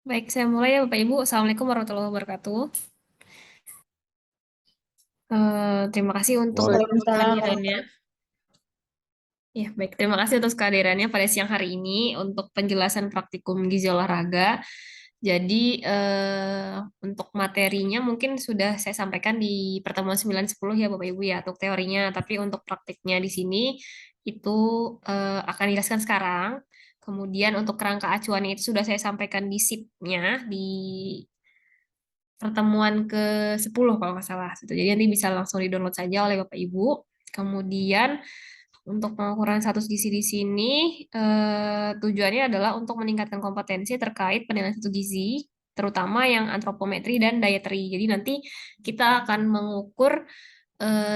Baik, saya mulai ya Bapak Ibu. Assalamualaikum warahmatullahi wabarakatuh. Terima kasih untuk Waalaikumsalam kehadirannya. warahmatullahi. Ya, baik. Terima kasih atas kehadirannya pada siang hari ini untuk penjelasan praktikum gizi olahraga. Jadi, untuk materinya mungkin sudah saya sampaikan di pertemuan 9-10 ya Bapak Ibu ya, untuk teorinya. Tapi untuk praktiknya di sini itu akan dijelaskan sekarang. Kemudian untuk kerangka acuannya itu sudah saya sampaikan di SIP-nya, di pertemuan ke-10 kalau nggak salah. Gitu. Jadi nanti bisa langsung di-download saja oleh Bapak Ibu. Kemudian untuk pengukuran status gizi di sini tujuannya adalah untuk meningkatkan kompetensi terkait penilaian status gizi, terutama yang antropometri dan dietary. Jadi nanti kita akan mengukur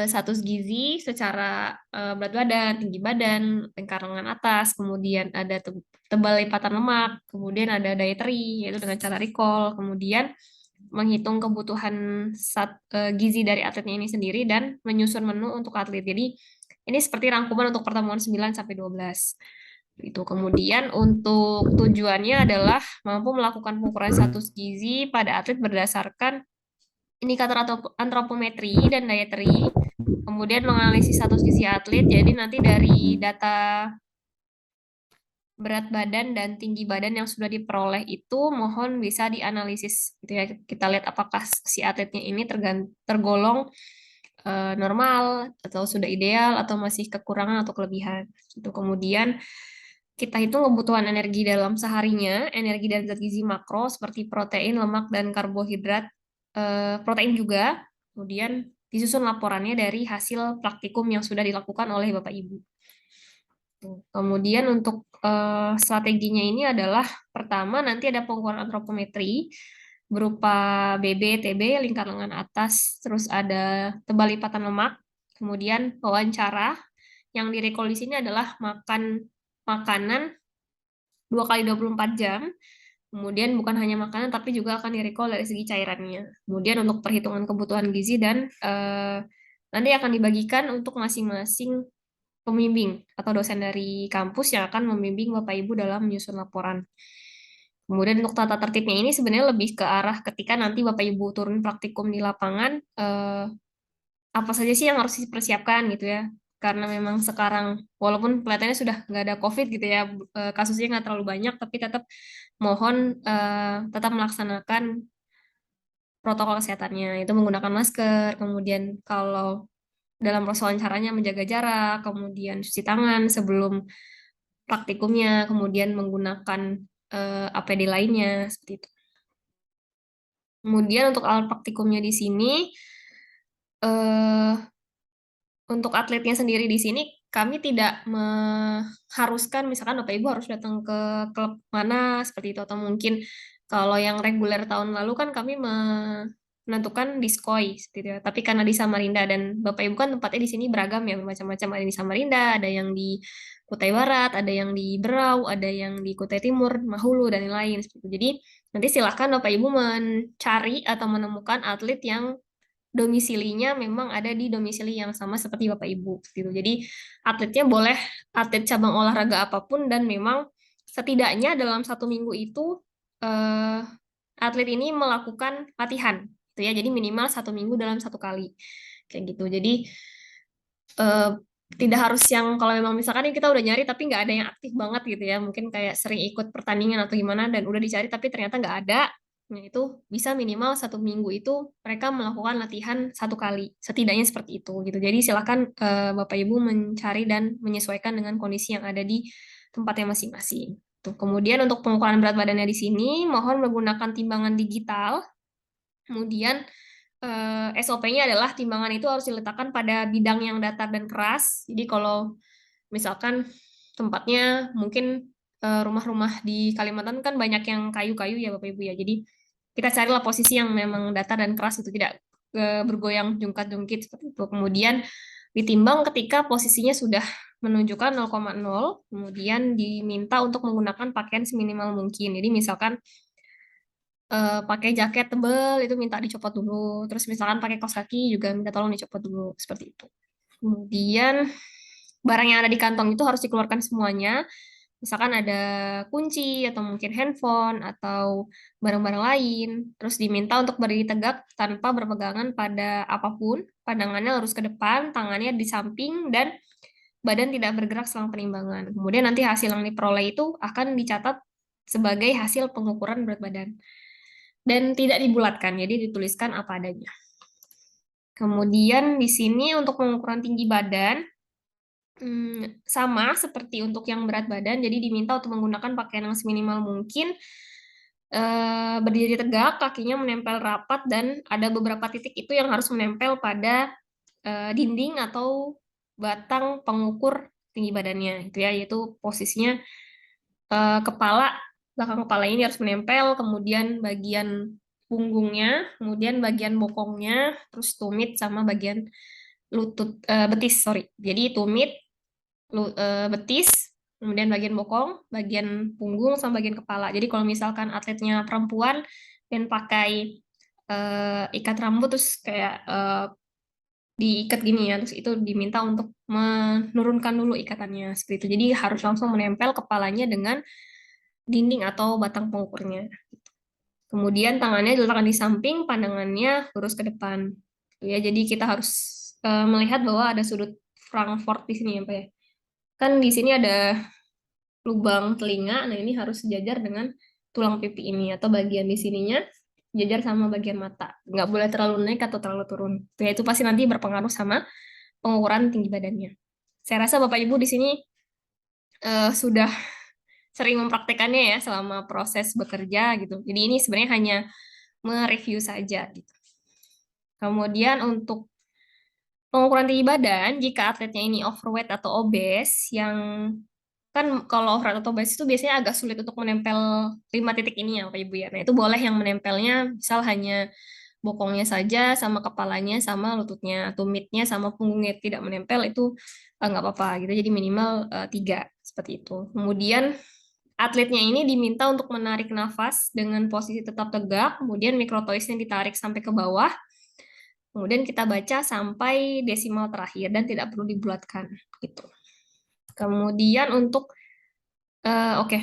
status gizi secara berat badan, tinggi badan, lingkar lengan atas, kemudian ada tebal lipatan lemak, kemudian ada dietary, yaitu dengan cara recall, kemudian menghitung kebutuhan gizi dari atletnya ini sendiri dan menyusun menu untuk atlet. Jadi ini seperti rangkuman untuk pertemuan 9 sampai 12. Itu kemudian untuk tujuannya adalah mampu melakukan pengukuran status gizi pada atlet berdasarkan indikator antropometri dan dietary, kemudian menganalisis status gizi atlet. Jadi nanti dari data berat badan dan tinggi badan yang sudah diperoleh itu mohon bisa dianalisis gitu ya. Kita lihat apakah si atletnya ini tergolong normal atau sudah ideal atau masih kekurangan atau kelebihan. Itu kemudian kita hitung kebutuhan energi dalam seharinya, energi dan zat gizi makro seperti protein, lemak dan karbohidrat, protein juga. Kemudian disusun laporannya dari hasil praktikum yang sudah dilakukan oleh Bapak Ibu. Kemudian untuk strateginya ini adalah pertama nanti ada pengukuran antropometri berupa BB, TB, lingkar lengan atas, terus ada tebal lipatan lemak, kemudian wawancara yang direkol di sini adalah makan makanan 2 kali 24 jam. Kemudian bukan hanya makanan tapi juga akan direcall dari segi cairannya. Kemudian untuk perhitungan kebutuhan gizi dan nanti akan dibagikan untuk masing-masing pembimbing atau dosen dari kampus yang akan membimbing Bapak Ibu dalam menyusun laporan. Kemudian untuk tata tertibnya ini sebenarnya lebih ke arah ketika nanti Bapak Ibu turun praktikum di lapangan, apa saja sih yang harus dipersiapkan gitu ya. Karena memang sekarang walaupun kelihatannya sudah nggak ada COVID gitu ya, kasusnya nggak terlalu banyak, tapi tetap mohon tetap melaksanakan protokol kesehatannya. Itu menggunakan masker, kemudian kalau dalam proses wawancaranya menjaga jarak, kemudian cuci tangan sebelum praktikumnya, kemudian menggunakan APD lainnya, seperti itu. Kemudian untuk alat praktikumnya di sini, eh, untuk atletnya sendiri di sini, kami tidak mengharuskan, misalkan Bapak Ibu harus datang ke klub mana, seperti itu. Atau mungkin kalau yang reguler tahun lalu kan kami menentukan di SKOI, seperti itu ya. Tapi karena di Samarinda, dan Bapak Ibu kan tempatnya di sini beragam ya, macam-macam. Ada di Samarinda, ada yang di Kutai Barat, ada yang di Berau, ada yang di Kutai Timur, Mahulu, dan lain-lain. Seperti itu. Jadi nanti silahkan Bapak Ibu mencari atau menemukan atlet yang domisilinya memang ada di domisili yang sama seperti Bapak Ibu gitu. Jadi atletnya boleh atlet cabang olahraga apapun dan memang setidaknya dalam 1 minggu itu eh, atlet ini melakukan latihan gitu ya. Jadi minimal 1 minggu dalam 1 kali kayak gitu. Jadi eh, tidak harus yang kalau memang misalkan kita udah nyari tapi nggak ada yang aktif banget gitu ya, mungkin kayak sering ikut pertandingan atau gimana dan udah dicari tapi ternyata nggak ada. Nah, itu bisa minimal 1 minggu itu mereka melakukan latihan 1 kali, setidaknya seperti itu gitu. Jadi silakan Bapak Ibu mencari dan menyesuaikan dengan kondisi yang ada di tempatnya masing-masing. Tuh. Kemudian untuk pengukuran berat badannya di sini, mohon menggunakan timbangan digital. Kemudian SOP-nya adalah timbangan itu harus diletakkan pada bidang yang datar dan keras. Jadi kalau misalkan tempatnya mungkin rumah-rumah di Kalimantan kan banyak yang kayu-kayu ya Bapak Ibu ya. Jadi kita carilah posisi yang memang datar dan keras itu tidak bergoyang jungkat-jungkit seperti itu. Kemudian ditimbang ketika posisinya sudah menunjukkan 0,0, kemudian diminta untuk menggunakan pakaian seminimal mungkin. Jadi misalkan pakai jaket tebal itu minta dicopot dulu. Terus misalkan pakai kaos kaki juga minta tolong dicopot dulu seperti itu. Kemudian barang yang ada di kantong itu harus dikeluarkan semuanya Misalkan ada kunci atau mungkin handphone atau barang-barang lain, terus diminta untuk berdiri tegak tanpa berpegangan pada apapun, pandangannya lurus ke depan, tangannya di samping, dan badan tidak bergerak selang penimbangan. Kemudian nanti hasil yang diperoleh itu akan dicatat sebagai hasil pengukuran berat badan. Dan tidak dibulatkan, jadi dituliskan apa adanya. Kemudian di sini untuk pengukuran tinggi badan, sama seperti untuk yang berat badan, jadi diminta untuk menggunakan pakaian yang seminimal mungkin, berdiri tegak, kakinya menempel rapat, dan ada beberapa titik itu yang harus menempel pada dinding atau batang pengukur tinggi badannya, itu ya, yaitu posisinya kepala, belakang kepala ini harus menempel, kemudian bagian punggungnya, kemudian bagian bokongnya, terus tumit sama bagian lutut, betis, sorry. Jadi tumit, betis, kemudian bagian bokong, bagian punggung, sama bagian kepala. Jadi kalau misalkan atletnya perempuan dan pakai ikat rambut terus kayak diikat gini ya, terus itu diminta untuk menurunkan dulu ikatannya seperti itu. Jadi harus langsung menempel kepalanya dengan dinding atau batang pengukurnya. Kemudian tangannya diletakkan di samping, pandangannya lurus ke depan. Ya, jadi kita harus melihat bahwa ada sudut Frankfurt di sini ya, Pak ya. Kan di sini ada lubang telinga, nah ini harus sejajar dengan tulang pipi ini atau bagian di sininya sejajar sama bagian mata. Nggak boleh terlalu naik atau terlalu turun. Ya, itu pasti nanti berpengaruh sama pengukuran tinggi badannya. Saya rasa Bapak Ibu di sini sudah sering mempraktekannya ya selama proses bekerja gitu. Jadi ini sebenarnya hanya mereview saja gitu. Kemudian untuk pengukuran tinggi badan, jika atletnya ini overweight atau obes, yang kan kalau overweight atau obes itu biasanya agak sulit untuk menempel 5 titik ini ya Pak Ibu ya. Nah itu boleh yang menempelnya misal hanya bokongnya saja, sama kepalanya, sama lututnya, tumitnya, sama punggungnya tidak menempel itu nggak apa-apa gitu. Jadi minimal 3 seperti itu. Kemudian atletnya ini diminta untuk menarik nafas dengan posisi tetap tegak, kemudian mikrotoisnya ditarik sampai ke bawah, kemudian kita baca sampai desimal terakhir dan tidak perlu dibulatkan gitu. Kemudian untuk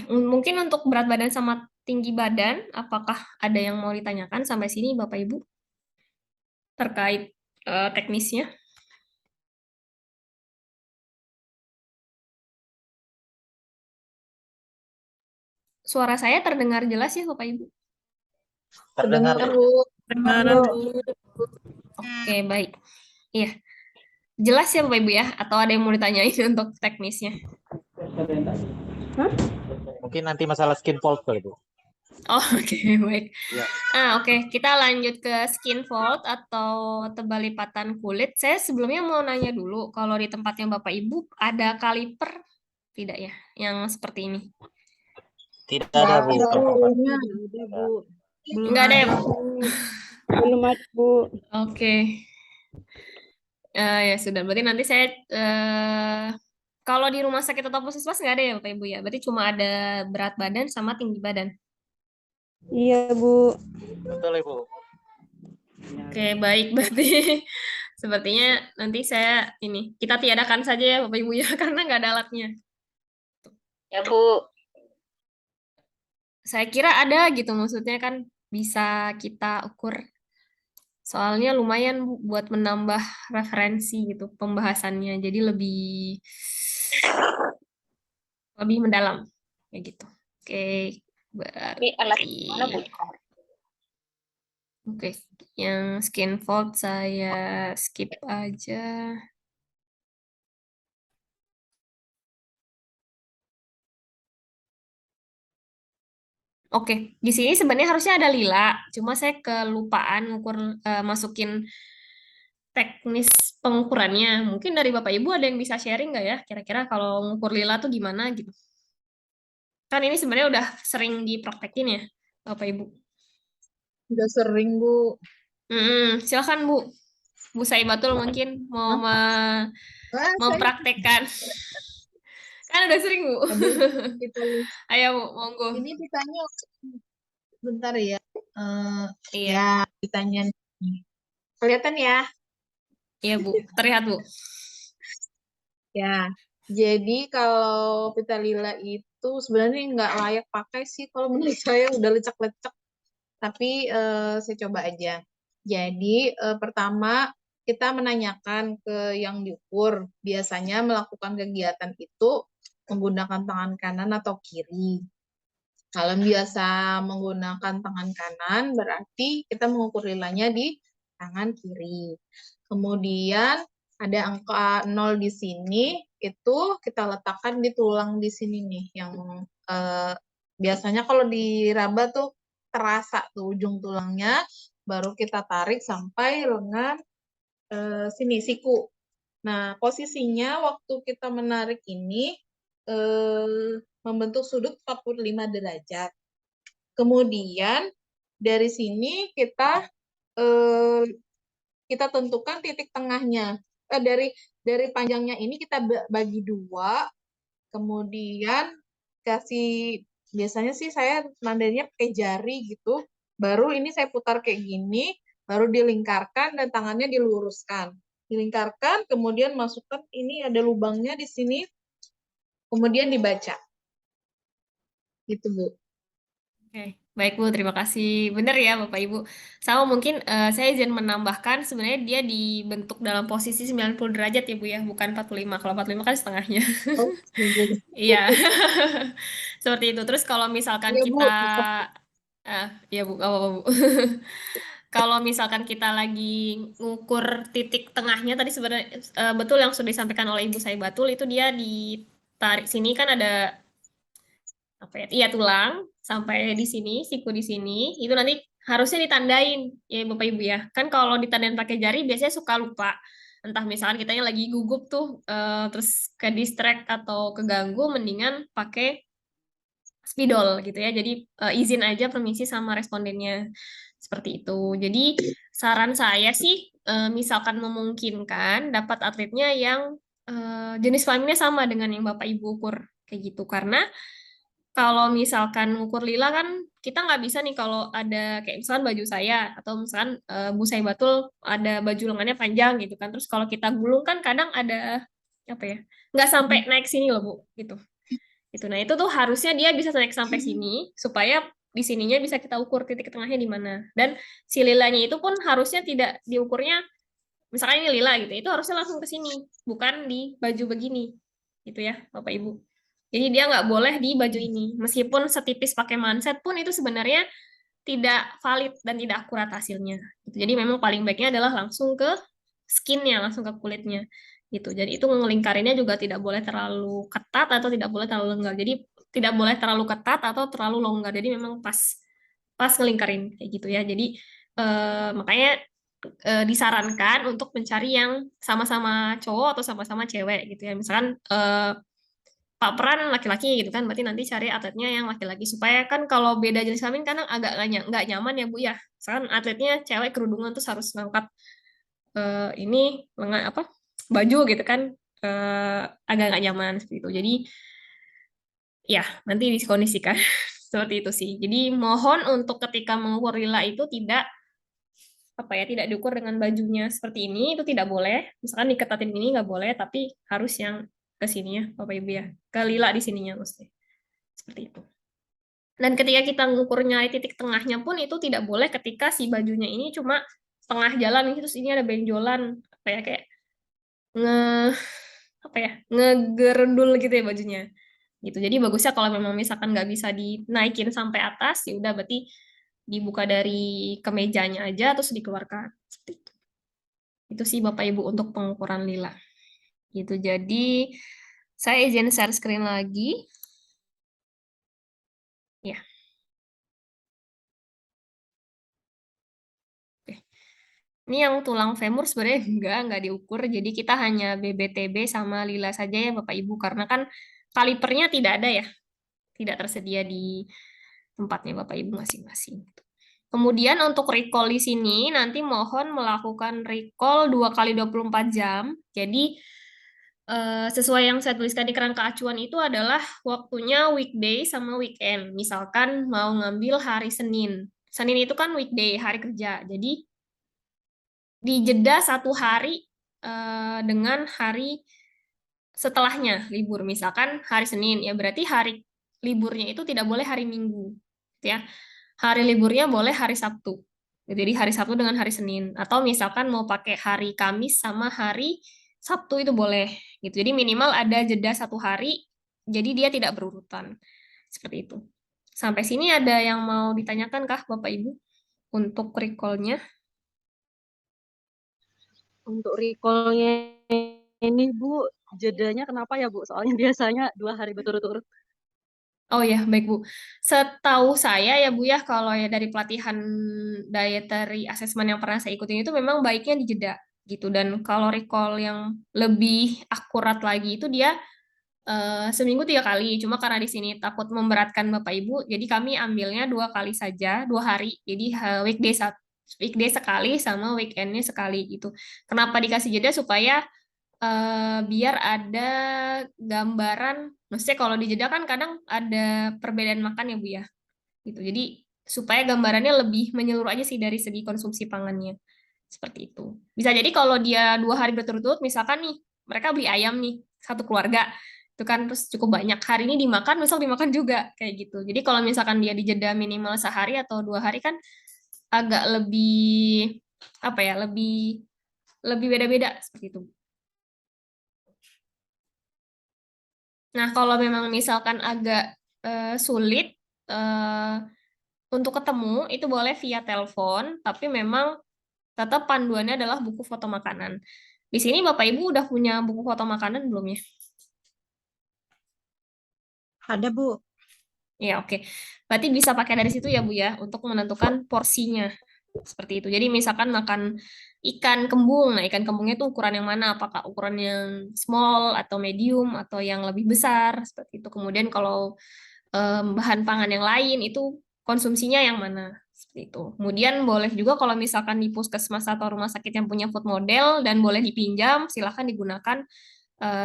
mungkin untuk berat badan sama tinggi badan, apakah ada yang mau ditanyakan sampai sini Bapak Ibu terkait teknisnya? Suara saya terdengar jelas ya Bapak Ibu? Terdengar, Terdengar, Bu. Bu. Kedengaran, Bu. Oke, baik. Iya. Jelas ya Bapak Ibu ya? Atau ada yang mau ditanyain untuk teknisnya? Mungkin nanti masalah skin fold kali, Bu. Oh, oke, baik. Ya. Oke, kita lanjut ke skin fold atau tebal lipatan kulit. Saya sebelumnya mau nanya dulu, kalau di tempatnya Bapak Ibu ada kaliper tidak ya, yang seperti ini? Tidak ada, Bu. Punya ada, Bu. Belum Nggak ada ya, Bu? Belum ada, Bu. Oke. Ya sudah, berarti nanti saya kalau di rumah sakit atau puskesmas nggak ada ya Bapak Ibu ya? Berarti cuma ada berat badan sama tinggi badan. Iya, Bu. Betul, Ibu. Oke, baik. Berarti sepertinya nanti kita tiadakan saja ya Bapak Ibu ya, karena nggak ada alatnya. Ya, Bu. Saya kira ada gitu, maksudnya kan bisa kita ukur. Soalnya lumayan Bu, buat menambah referensi gitu pembahasannya, jadi lebih mendalam kayak gitu. Oke, Ini alat berarti mana, Bu? oke, yang skin fold saya skip aja. Oke, di sini sebenarnya harusnya ada lila, cuma saya kelupaan masukin teknis pengukurannya. Mungkin dari Bapak Ibu ada yang bisa sharing nggak ya? Kira-kira kalau ngukur lila tuh gimana gitu? Kan ini sebenarnya udah sering dipraktekin ya, Bapak Ibu. Udah sering, Bu. Silakan Bu. Bu Saibatul mungkin mau mempraktekkan. Kan udah sering Bu. Ayo Bu, monggo. Ini ditanya bentar ya. Iya. Ya, ditanya. Kelihatan ya? Iya Bu, terlihat Bu. Ya. Jadi kalau pita lila itu itu sebenarnya nggak layak pakai sih kalau menurut saya, udah lecek-lecek. Tapi saya coba aja. Jadi pertama kita menanyakan ke yang diukur, biasanya melakukan kegiatan itu menggunakan tangan kanan atau kiri. Kalau biasa menggunakan tangan kanan, berarti kita mengukur lilanya di tangan kiri. Kemudian ada angka 0 di sini, itu kita letakkan di tulang di sini nih, yang biasanya kalau diraba tuh terasa tuh ujung tulangnya, baru kita tarik sampai lengan sini, siku. Nah, posisinya waktu kita menarik ini membentuk sudut 45 derajat. Kemudian dari sini kita tentukan titik tengahnya. Dari panjangnya ini kita bagi 2, kemudian kasih, biasanya sih saya mandainya pakai jari gitu. Baru ini saya putar kayak gini, baru dilingkarkan dan tangannya diluruskan. Dilingkarkan, kemudian masukkan, ini ada lubangnya di sini, kemudian dibaca. Gitu, Bu. Oke, baik Bu, terima kasih. Benar ya Bapak Ibu. Sama mungkin saya izin menambahkan sebenarnya dia dibentuk dalam posisi 90 derajat ya Bu ya, bukan 45. Kalau 45 kan setengahnya. Oh, Iya. Seperti itu. Terus kalau misalkan iya, Bu. kita ya Bu, gak apa-apa Bu. Kalau misalkan kita lagi ngukur titik tengahnya tadi sebenarnya betul yang sudah disampaikan oleh Ibu Saibatul, itu dia ditarik sini kan ada apa ya? Iya, tulang sampai di sini, siku di sini. Itu nanti harusnya ditandain ya Bapak Ibu ya. Kan kalau ditandain pakai jari biasanya suka lupa. Entah misalkan kitanya lagi gugup tuh terus ke distract atau keganggu, mendingan pakai spidol gitu ya. Jadi izin aja permisi sama respondennya. Seperti itu. Jadi saran saya sih misalkan memungkinkan dapat atletnya yang jenis kelaminnya sama dengan yang Bapak Ibu ukur kayak gitu. Karena kalau misalkan ngukur lila kan kita nggak bisa nih kalau ada kayak misalkan baju saya atau misalkan Bu Saya Batul ada baju lengannya panjang gitu kan. Terus kalau kita gulung kan kadang ada apa ya, nggak sampai naik sini loh Bu gitu. Itu. Nah, itu tuh harusnya dia bisa naik sampai sini supaya di sininya bisa kita ukur titik tengahnya di mana. Dan si lilanya itu pun harusnya tidak diukurnya, misalkan ini lila gitu, itu harusnya langsung ke sini, bukan di baju begini. Gitu ya, Bapak Ibu. Jadi dia nggak boleh di baju ini. Meskipun setipis pakai manset pun itu sebenarnya tidak valid dan tidak akurat hasilnya. Gitu. Jadi memang paling baiknya adalah langsung ke skinnya, langsung ke kulitnya. Gitu. Jadi itu ngelingkarinnya juga tidak boleh terlalu ketat atau tidak boleh terlalu longgar. Jadi tidak boleh terlalu ketat atau terlalu longgar. Jadi memang pas pas ngelingkarin kayak gitu ya. Jadi makanya disarankan untuk mencari yang sama-sama cowok atau sama-sama cewek gitu ya. Misalkan Pak Peran laki-laki gitu kan, berarti nanti cari atletnya yang laki-laki supaya kan kalau beda jenis kelamin kan agak nggak nyaman ya Bu ya. Misalkan atletnya cewek kerudungan terus harus ngangkat ini lengan apa baju gitu kan agak nggak nyaman seperti itu. Jadi ya nanti dikondisikan seperti itu sih. Jadi mohon untuk ketika mengukur lila itu tidak apa ya tidak diukur dengan bajunya seperti ini, itu tidak boleh. Misalkan diketatin ini nggak boleh, tapi harus yang ke sini ya Bapak Ibu ya, ke lila di sininya mesti seperti itu. Dan ketika kita ngukur nyari titik tengahnya pun itu tidak boleh ketika si bajunya ini cuma tengah jalan terus ini ada benjolan apa ya kayak nge apa ya ngegerendul gitu ya bajunya gitu. Jadi bagusnya kalau memang misalkan nggak bisa dinaikin sampai atas ya udah berarti dibuka dari kemejanya aja terus dikeluarkan seperti itu. Itu sih Bapak Ibu untuk pengukuran lila. Gitu. Jadi saya izin share screen lagi. Ya. Oke. Ini yang tulang femur sebenarnya nggak diukur. Jadi kita hanya BBTB sama lila saja ya Bapak Ibu. Karena kan kalipernya tidak ada ya. Tidak tersedia di tempatnya Bapak Ibu masing-masing. Kemudian untuk recall di sini nanti mohon melakukan recall 2 kali 24 jam. Jadi sesuai yang saya tuliskan di kerangka acuan itu adalah waktunya weekday sama weekend. Misalkan mau ngambil hari Senin. Senin itu kan weekday, hari kerja. Jadi dijeda 1 hari dengan hari setelahnya libur. Misalkan hari Senin, ya berarti hari liburnya itu tidak boleh hari Minggu, gitu ya. Hari liburnya boleh hari Sabtu. Jadi hari Sabtu dengan hari Senin. Atau misalkan mau pakai hari Kamis sama hari Sabtu itu boleh. Gitu. Jadi minimal ada jeda 1 hari, jadi dia tidak berurutan. Seperti itu. Sampai sini ada yang mau ditanyakan kah Bapak Ibu untuk recall-nya? Untuk recall-nya ini Bu, jedanya kenapa ya Bu? Soalnya biasanya 2 hari berturut-turut. Oh ya, baik Bu. Setahu saya ya Bu ya, kalau ya dari pelatihan dietary assessment yang pernah saya ikutin itu memang baiknya dijeda gitu. Dan kalau recall yang lebih akurat lagi itu dia seminggu 3 kali. Cuma karena di sini takut memberatkan Bapak Ibu, jadi kami ambilnya 2 kali saja, 2 hari. Jadi weekday sekali sama weekendnya sekali gitu. Kenapa dikasih jeda supaya biar ada gambaran, maksudnya kalau di jeda kan kadang ada perbedaan makan ya Bu ya, gitu. Jadi supaya gambarannya lebih menyeluruh aja sih dari segi konsumsi pangannya, seperti itu. Bisa jadi kalau dia 2 hari berturut-turut, misalkan nih mereka beli ayam nih satu keluarga, itu kan terus cukup banyak. Hari ini dimakan, besok dimakan juga kayak gitu. Jadi kalau misalkan dia dijeda minimal sehari atau 2 hari kan agak lebih apa ya, lebih lebih beda-beda seperti itu. Nah, kalau memang misalkan agak sulit eh, untuk ketemu, itu boleh via telepon, tapi memang tetap panduannya adalah buku foto makanan. Di sini Bapak Ibu udah punya buku foto makanan belum ya? Ada Bu. Ya, oke. Berarti bisa pakai dari situ ya, Bu ya, untuk menentukan porsinya. Seperti itu. Jadi misalkan makan ikan kembung, nah ikan kembungnya itu ukuran yang mana? Apakah ukuran yang small atau medium atau yang lebih besar? Seperti itu. Kemudian kalau bahan pangan yang lain itu konsumsinya yang mana? Seperti itu. Kemudian boleh juga kalau misalkan di puskesmas atau rumah sakit yang punya food model dan boleh dipinjam, silahkan digunakan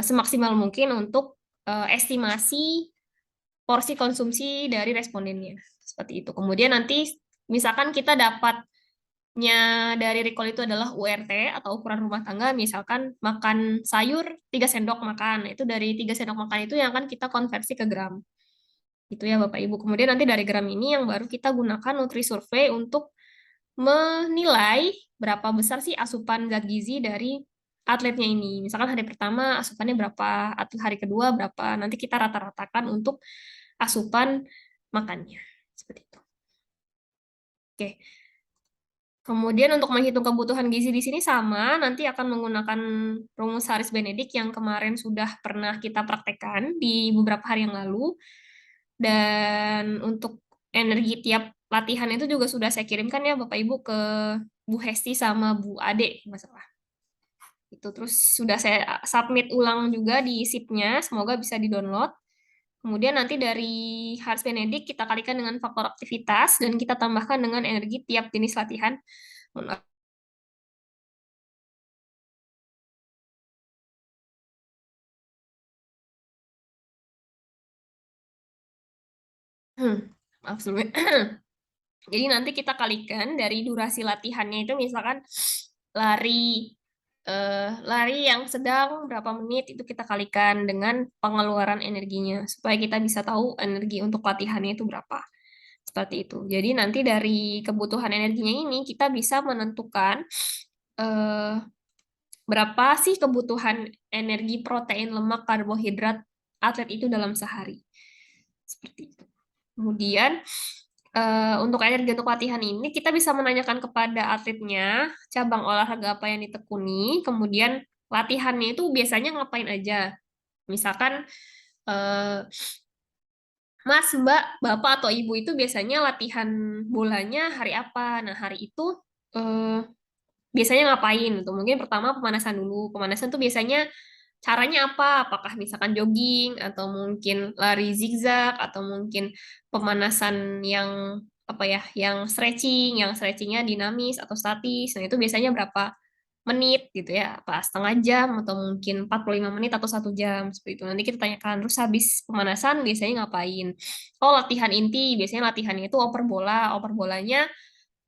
semaksimal mungkin untuk estimasi porsi konsumsi dari respondennya. Seperti itu. Kemudian nanti misalkan kita dapatnya dari recall itu adalah URT atau ukuran rumah tangga, misalkan makan sayur 3 sendok makan. Nah, itu dari 3 sendok makan itu yang akan kita konversi ke gram. Itu ya Bapak Ibu. Kemudian nanti dari gram ini yang baru kita gunakan Nutri-Survey untuk menilai berapa besar sih asupan zat gizi dari atletnya ini. Misalkan hari pertama asupannya berapa, atlet hari kedua berapa. Nanti kita rata-ratakan untuk asupan makannya. Seperti itu. Oke. Kemudian untuk menghitung kebutuhan gizi di sini sama, nanti akan menggunakan rumus Harris Benedict yang kemarin sudah pernah kita praktekkan di beberapa hari yang lalu. Dan untuk energi tiap latihan itu juga sudah saya kirimkan ya Bapak Ibu ke Bu Hesti sama Bu Ade, masalah. Itu terus sudah saya submit ulang juga di SIP-nya, semoga bisa di-download. Kemudian nanti dari Harris Benedict kita kalikan dengan faktor aktivitas dan kita tambahkan dengan energi tiap jenis latihan. Maaf sebelumnya. Jadi nanti kita kalikan dari durasi latihannya itu misalkan lari lari yang sedang berapa menit itu kita kalikan dengan pengeluaran energinya supaya kita bisa tahu energi untuk latihannya itu berapa. Seperti itu. Jadi nanti dari kebutuhan energinya ini kita bisa menentukan eh, berapa sih kebutuhan energi protein, lemak, karbohidrat atlet itu dalam sehari. Seperti itu. Kemudian untuk energi untuk latihan ini kita bisa menanyakan kepada atletnya cabang olahraga apa yang ditekuni, kemudian latihannya itu biasanya ngapain aja. Misalkan Mas, Mbak, Bapak atau Ibu itu biasanya latihan bolanya hari apa? Nah, hari itu eh, biasanya ngapain? Tuh, mungkin pertama pemanasan dulu. Pemanasan tuh biasanya caranya apa? Apakah misalkan jogging atau mungkin lari zigzag atau mungkin pemanasan yang apa ya, yang stretchingnya dinamis atau statis. Nah, itu biasanya berapa menit gitu ya, apa setengah jam atau mungkin 45 menit atau 1 jam seperti itu. Nanti kita tanyakan terus habis pemanasan biasanya ngapain? Oh, latihan inti, biasanya latihannya itu oper bola. Oper bolanya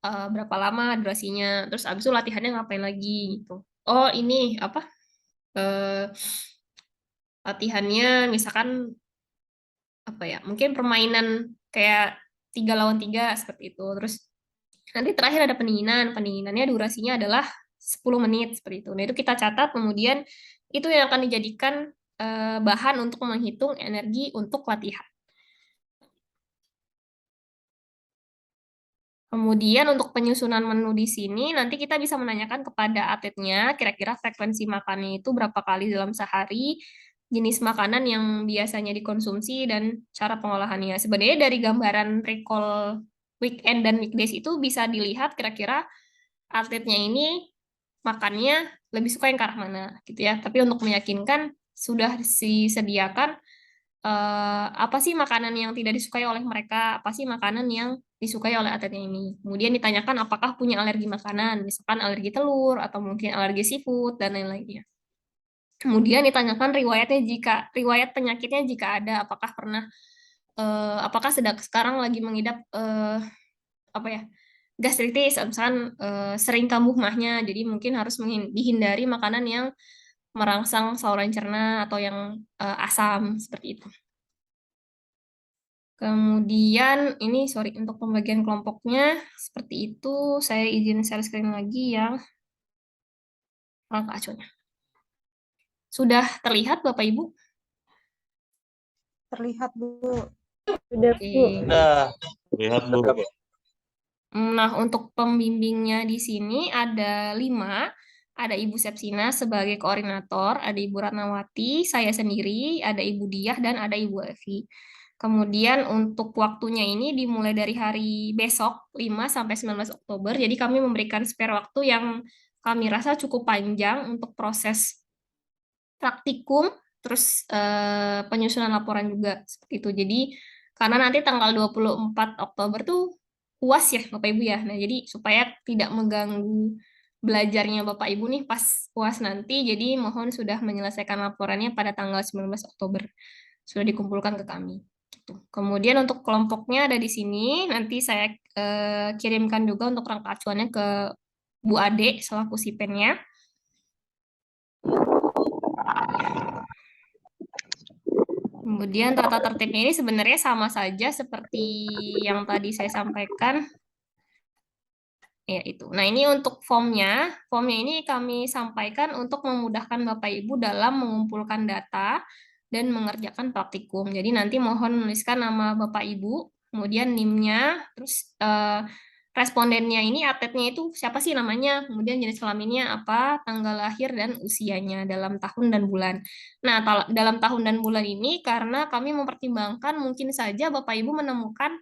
berapa lama durasinya? Terus habis itu latihannya ngapain lagi gitu. Oh, ini apa? eh, Latihannya misalkan apa ya, mungkin permainan kayak 3 lawan 3 seperti itu. Terus nanti terakhir ada pendinginan. Pendinginannya durasinya adalah 10 menit seperti itu. Nah, itu kita catat, kemudian itu yang akan dijadikan bahan untuk menghitung energi untuk latihan. Kemudian untuk penyusunan menu di sini, nanti kita bisa menanyakan kepada atletnya, kira-kira frekuensi makannya itu berapa kali dalam sehari, jenis makanan yang biasanya dikonsumsi, dan cara pengolahannya. Sebenarnya dari gambaran recall weekend dan weekdays itu bisa dilihat kira-kira atletnya ini makannya lebih suka yang ke arah mana, gitu ya. Tapi untuk meyakinkan, sudah disediakan apa sih makanan yang tidak disukai oleh mereka, apa sih makanan yang disukai oleh atletnya ini. Kemudian ditanyakan apakah punya alergi makanan, misalkan alergi telur, atau mungkin alergi seafood, dan lain-lainnya. Kemudian ditanyakan riwayat penyakitnya jika ada, apakah pernah, apakah sekarang lagi mengidap apa ya, gastritis, misalkan sering kambuh mahnya, jadi mungkin harus dihindari makanan yang merangsang saluran cerna atau yang asam, seperti itu. Kemudian ini sorry untuk pembagian kelompoknya seperti itu. Saya izin share screen lagi yang rangka acuannya. Sudah terlihat Bapak Ibu? Terlihat, Bu. Sudah, Bu. Oke. Udah. Lihat, Bu. Nah, untuk pembimbingnya di sini ada 5. Ada Ibu Sepsina sebagai koordinator, ada Ibu Ratnawati, saya sendiri, ada Ibu Diah, dan ada Ibu Evi. Kemudian untuk waktunya ini dimulai dari hari besok, 5 sampai 19 Oktober. Jadi kami memberikan spare waktu yang kami rasa cukup panjang untuk proses praktikum, terus penyusunan laporan juga seperti itu. Jadi karena nanti tanggal 24 Oktober tuh UAS ya Bapak Ibu ya. Nah, jadi supaya tidak mengganggu belajarnya Bapak Ibu nih pas UAS nanti, jadi mohon sudah menyelesaikan laporannya pada tanggal 19 Oktober. Sudah dikumpulkan ke kami. Gitu. Kemudian untuk kelompoknya ada di sini, nanti saya kirimkan juga untuk rangka acuannya ke Bu Ade selaku sipennya. Kemudian tata tertibnya ini sebenarnya sama saja seperti yang tadi saya sampaikan. Ya, itu. Nah, ini untuk formnya. Formnya ini kami sampaikan untuk memudahkan Bapak Ibu dalam mengumpulkan data dan mengerjakan praktikum. Jadi nanti mohon menuliskan nama Bapak Ibu, kemudian NIM-nya, terus respondennya ini atletnya itu siapa sih namanya, kemudian jenis kelaminnya apa, tanggal lahir, dan usianya dalam tahun dan bulan. Nah, dalam tahun dan bulan ini karena kami mempertimbangkan mungkin saja Bapak Ibu menemukan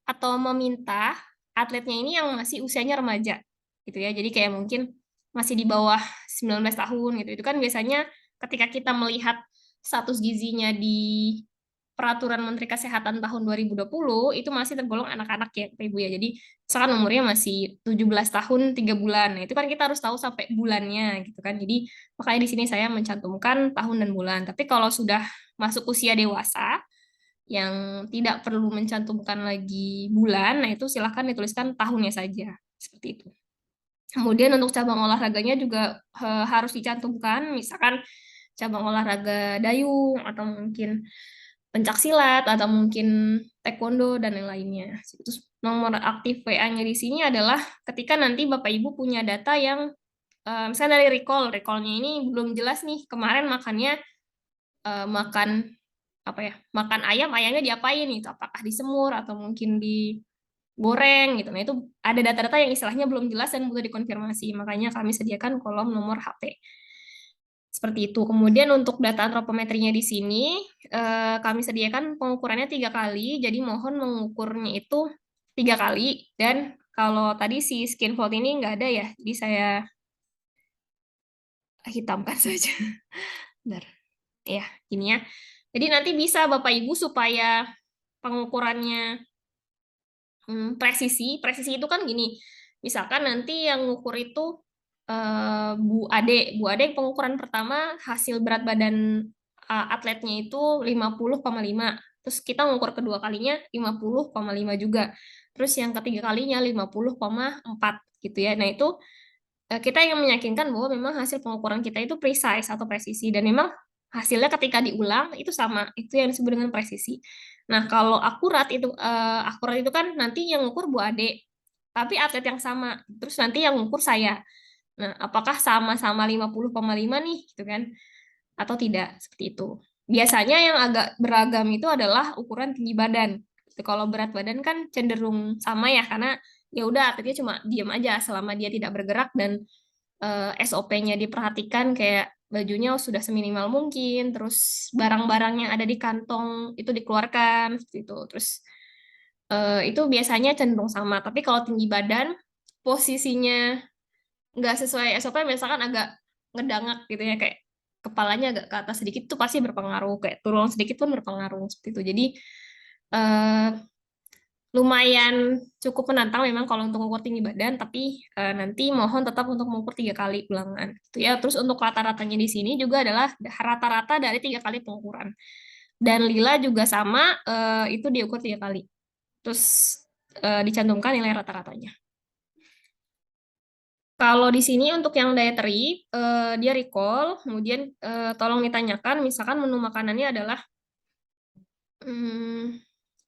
atau meminta atletnya ini yang masih usianya remaja gitu ya. Jadi kayak mungkin masih di bawah 19 tahun gitu. Itu kan biasanya ketika kita melihat status gizinya di Peraturan Menteri Kesehatan tahun 2020 itu masih tergolong anak-anak ya Bapak Ibu ya. Jadi misalkan umurnya masih 17 tahun 3 bulan. Nah, itu kan kita harus tahu sampai bulannya gitu kan. Jadi makanya di sini saya mencantumkan tahun dan bulan. Tapi kalau sudah masuk usia dewasa yang tidak perlu mencantumkan lagi bulan, nah itu silahkan dituliskan tahunnya saja, seperti itu. Kemudian untuk cabang olahraganya juga harus dicantumkan, misalkan cabang olahraga dayung, atau mungkin pencaksilat, atau mungkin taekwondo, dan lain-lainnya. Terus nomor aktif WA-nya di sini adalah ketika nanti Bapak Ibu punya data yang, misalnya dari recall-nya ini belum jelas nih, kemarin makannya makan apa ya, makan ayamnya diapain itu, apakah disemur atau mungkin digoreng gitu. Nah, itu ada data-data yang istilahnya belum jelas dan butuh dikonfirmasi, makanya kami sediakan kolom nomor HP. Seperti itu. Kemudian untuk data antropometrinya di sini kami sediakan pengukurannya 3 kali, jadi mohon mengukurnya itu 3 kali, dan kalau tadi si skin fold ini nggak ada ya, jadi saya hitamkan saja. Bentar. Ya, gini ya. Jadi nanti bisa Bapak Ibu supaya pengukurannya presisi. Presisi itu kan gini. Misalkan nanti yang ngukur itu Bu Ade. Bu Ade pengukuran pertama hasil berat badan atletnya itu 50,5. Terus kita ngukur kedua kalinya 50,5 juga. Terus yang ketiga kalinya 50,4 gitu ya. Nah, itu kita yang meyakinkan bahwa memang hasil pengukuran kita itu precise atau presisi, dan memang hasilnya ketika diulang itu sama, itu yang disebut dengan presisi. Nah, kalau akurat itu kan nanti yang ngukur Bu Ade, tapi atlet yang sama, terus nanti yang ngukur saya. Nah, apakah sama-sama 50,5 nih, gitu kan? Atau tidak, seperti itu. Biasanya yang agak beragam itu adalah ukuran tinggi badan. Gitu. Kalau berat badan kan cenderung sama ya, karena ya udah atletnya cuma diam aja selama dia tidak bergerak dan SOP-nya diperhatikan kayak bajunya sudah seminimal mungkin, terus barang-barang yang ada di kantong itu dikeluarkan seperti itu. Terus itu biasanya cenderung sama. Tapi kalau tinggi badan posisinya nggak sesuai SOP, misalkan agak ngedangak gitu ya, kayak kepalanya agak ke atas sedikit, itu pasti berpengaruh. Kayak turun sedikit pun berpengaruh seperti itu. Jadi eh, lumayan cukup menantang memang kalau untuk mengukur tinggi badan, tapi nanti mohon tetap untuk mengukur 3 kali ulangan. Gitu ya. Terus untuk rata-ratanya di sini juga adalah rata-rata dari 3 kali pengukuran. Dan lila juga sama, itu diukur 3 kali. Terus dicantumkan nilai rata-ratanya. Kalau di sini untuk yang dietary, dia recall, kemudian tolong ditanyakan, misalkan menu makanannya adalah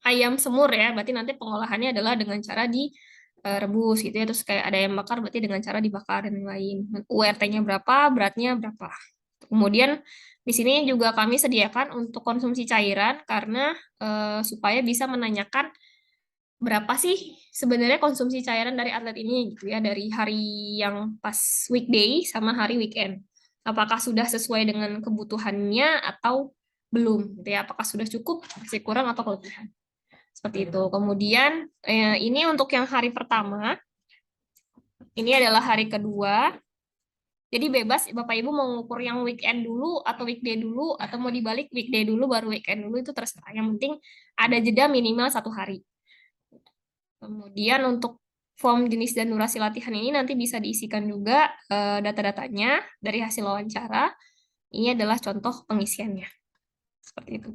ayam semur ya, berarti nanti pengolahannya adalah dengan cara direbus gitu ya, terus kayak ada ayam bakar berarti dengan cara dibakar dan lain. URT-nya berapa, beratnya berapa. Kemudian di sini juga kami sediakan untuk konsumsi cairan karena supaya bisa menanyakan berapa sih sebenarnya konsumsi cairan dari atlet ini gitu ya, dari hari yang pas weekday sama hari weekend. Apakah sudah sesuai dengan kebutuhannya atau belum gitu ya, apakah sudah cukup, masih kurang atau kelebihan. Seperti itu. Kemudian ini untuk yang hari pertama, ini adalah hari kedua. Jadi bebas Bapak Ibu mau ngukur yang weekend dulu atau weekday dulu atau mau dibalik weekday dulu baru weekend dulu, itu terserah. Yang penting ada jeda minimal 1 hari. Kemudian untuk form jenis dan durasi latihan ini nanti bisa diisikan juga data-datanya dari hasil wawancara. Ini adalah contoh pengisiannya. Seperti itu.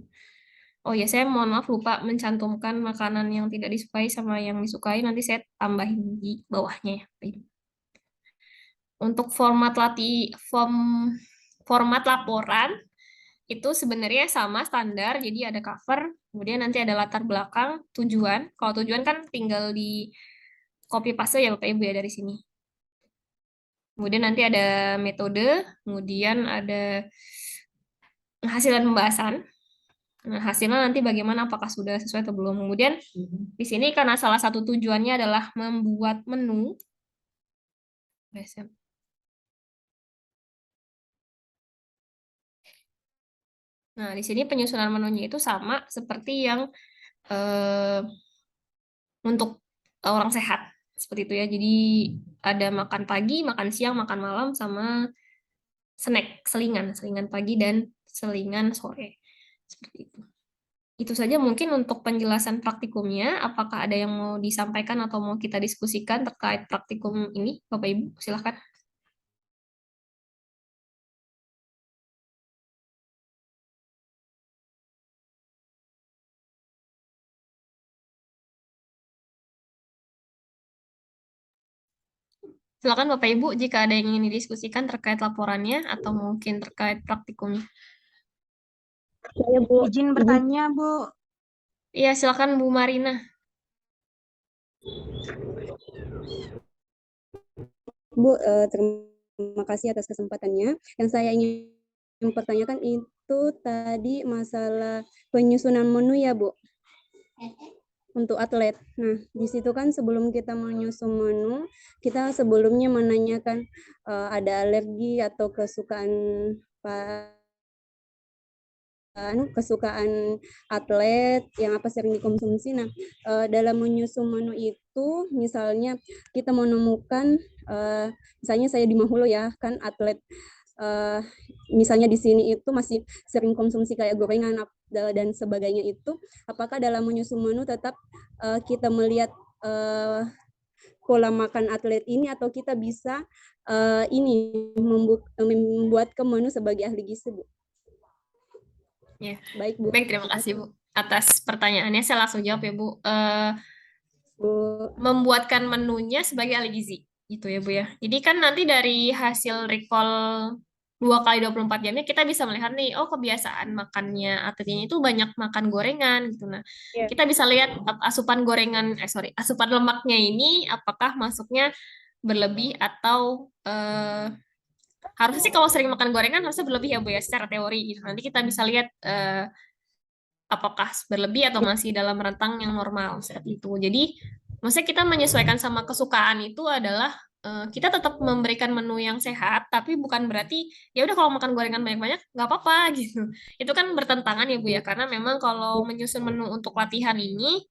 Oh ya, saya mohon maaf lupa mencantumkan makanan yang tidak disukai sama yang disukai. Nanti saya tambahin di bawahnya ya. Untuk format laporan itu sebenarnya sama standar. Jadi ada cover, kemudian nanti ada latar belakang, tujuan. Kalau tujuan kan tinggal di copy paste ya Bapak Ibu ya dari sini. Kemudian nanti ada metode, kemudian ada hasilan pembahasan. Nah, hasilnya nanti bagaimana, apakah sudah sesuai atau belum. Kemudian di sini karena salah satu tujuannya adalah membuat menu. Nah, di sini penyusunan menunya itu sama seperti yang untuk orang sehat. Seperti itu ya. Jadi ada makan pagi, makan siang, makan malam, sama snack, selingan pagi dan selingan sore. Seperti itu. Itu saja mungkin untuk penjelasan praktikumnya. Apakah ada yang mau disampaikan atau mau kita diskusikan terkait praktikum ini? Bapak Ibu, silakan. Silakan Bapak Ibu jika ada yang ingin didiskusikan terkait laporannya atau mungkin terkait praktikumnya. Saya Bu. Izin bertanya, Bu. Iya, silakan Bu Marina. Bu, terima kasih atas kesempatannya. Yang saya ingin mempertanyakan itu tadi masalah penyusunan menu ya, Bu, untuk atlet. Nah, di situ kan sebelum kita menyusun menu, kita sebelumnya menanyakan ada alergi atau kesukaan atlet yang apa sering dikonsumsi. Nah, dalam menyusun menu itu misalnya kita menemukan misalnya saya di Mahulu ya kan atlet misalnya di sini itu masih sering konsumsi kayak gorengan dan sebagainya, itu apakah dalam menyusun menu tetap kita melihat pola makan atlet ini atau kita bisa ini membuat ke menu sebagai ahli gizi, Bu? Ya. Baik, Bu. Baik, terima kasih Bu atas pertanyaannya. Saya langsung jawab ya Bu. Bu. Membuatkan menunya sebagai ahli gizi gitu ya Bu ya. Jadi kan nanti dari hasil recall 2 kali 24 jamnya kita bisa melihat nih, oh kebiasaan makannya atlet ini itu banyak makan gorengan gitu. Nah, Iya. kita bisa lihat asupan asupan lemaknya ini apakah masuknya berlebih atau harusnya sih kalau sering makan gorengan harusnya berlebih ya Bu ya secara teori gitu. Nanti kita bisa lihat apakah berlebih atau masih dalam rentang yang normal seperti itu. Jadi maksudnya kita menyesuaikan sama kesukaan itu adalah kita tetap memberikan menu yang sehat, tapi bukan berarti ya udah kalau makan gorengan banyak-banyak nggak apa-apa gitu. Itu kan bertentangan ya Bu ya, karena memang kalau menyusun menu untuk latihan ini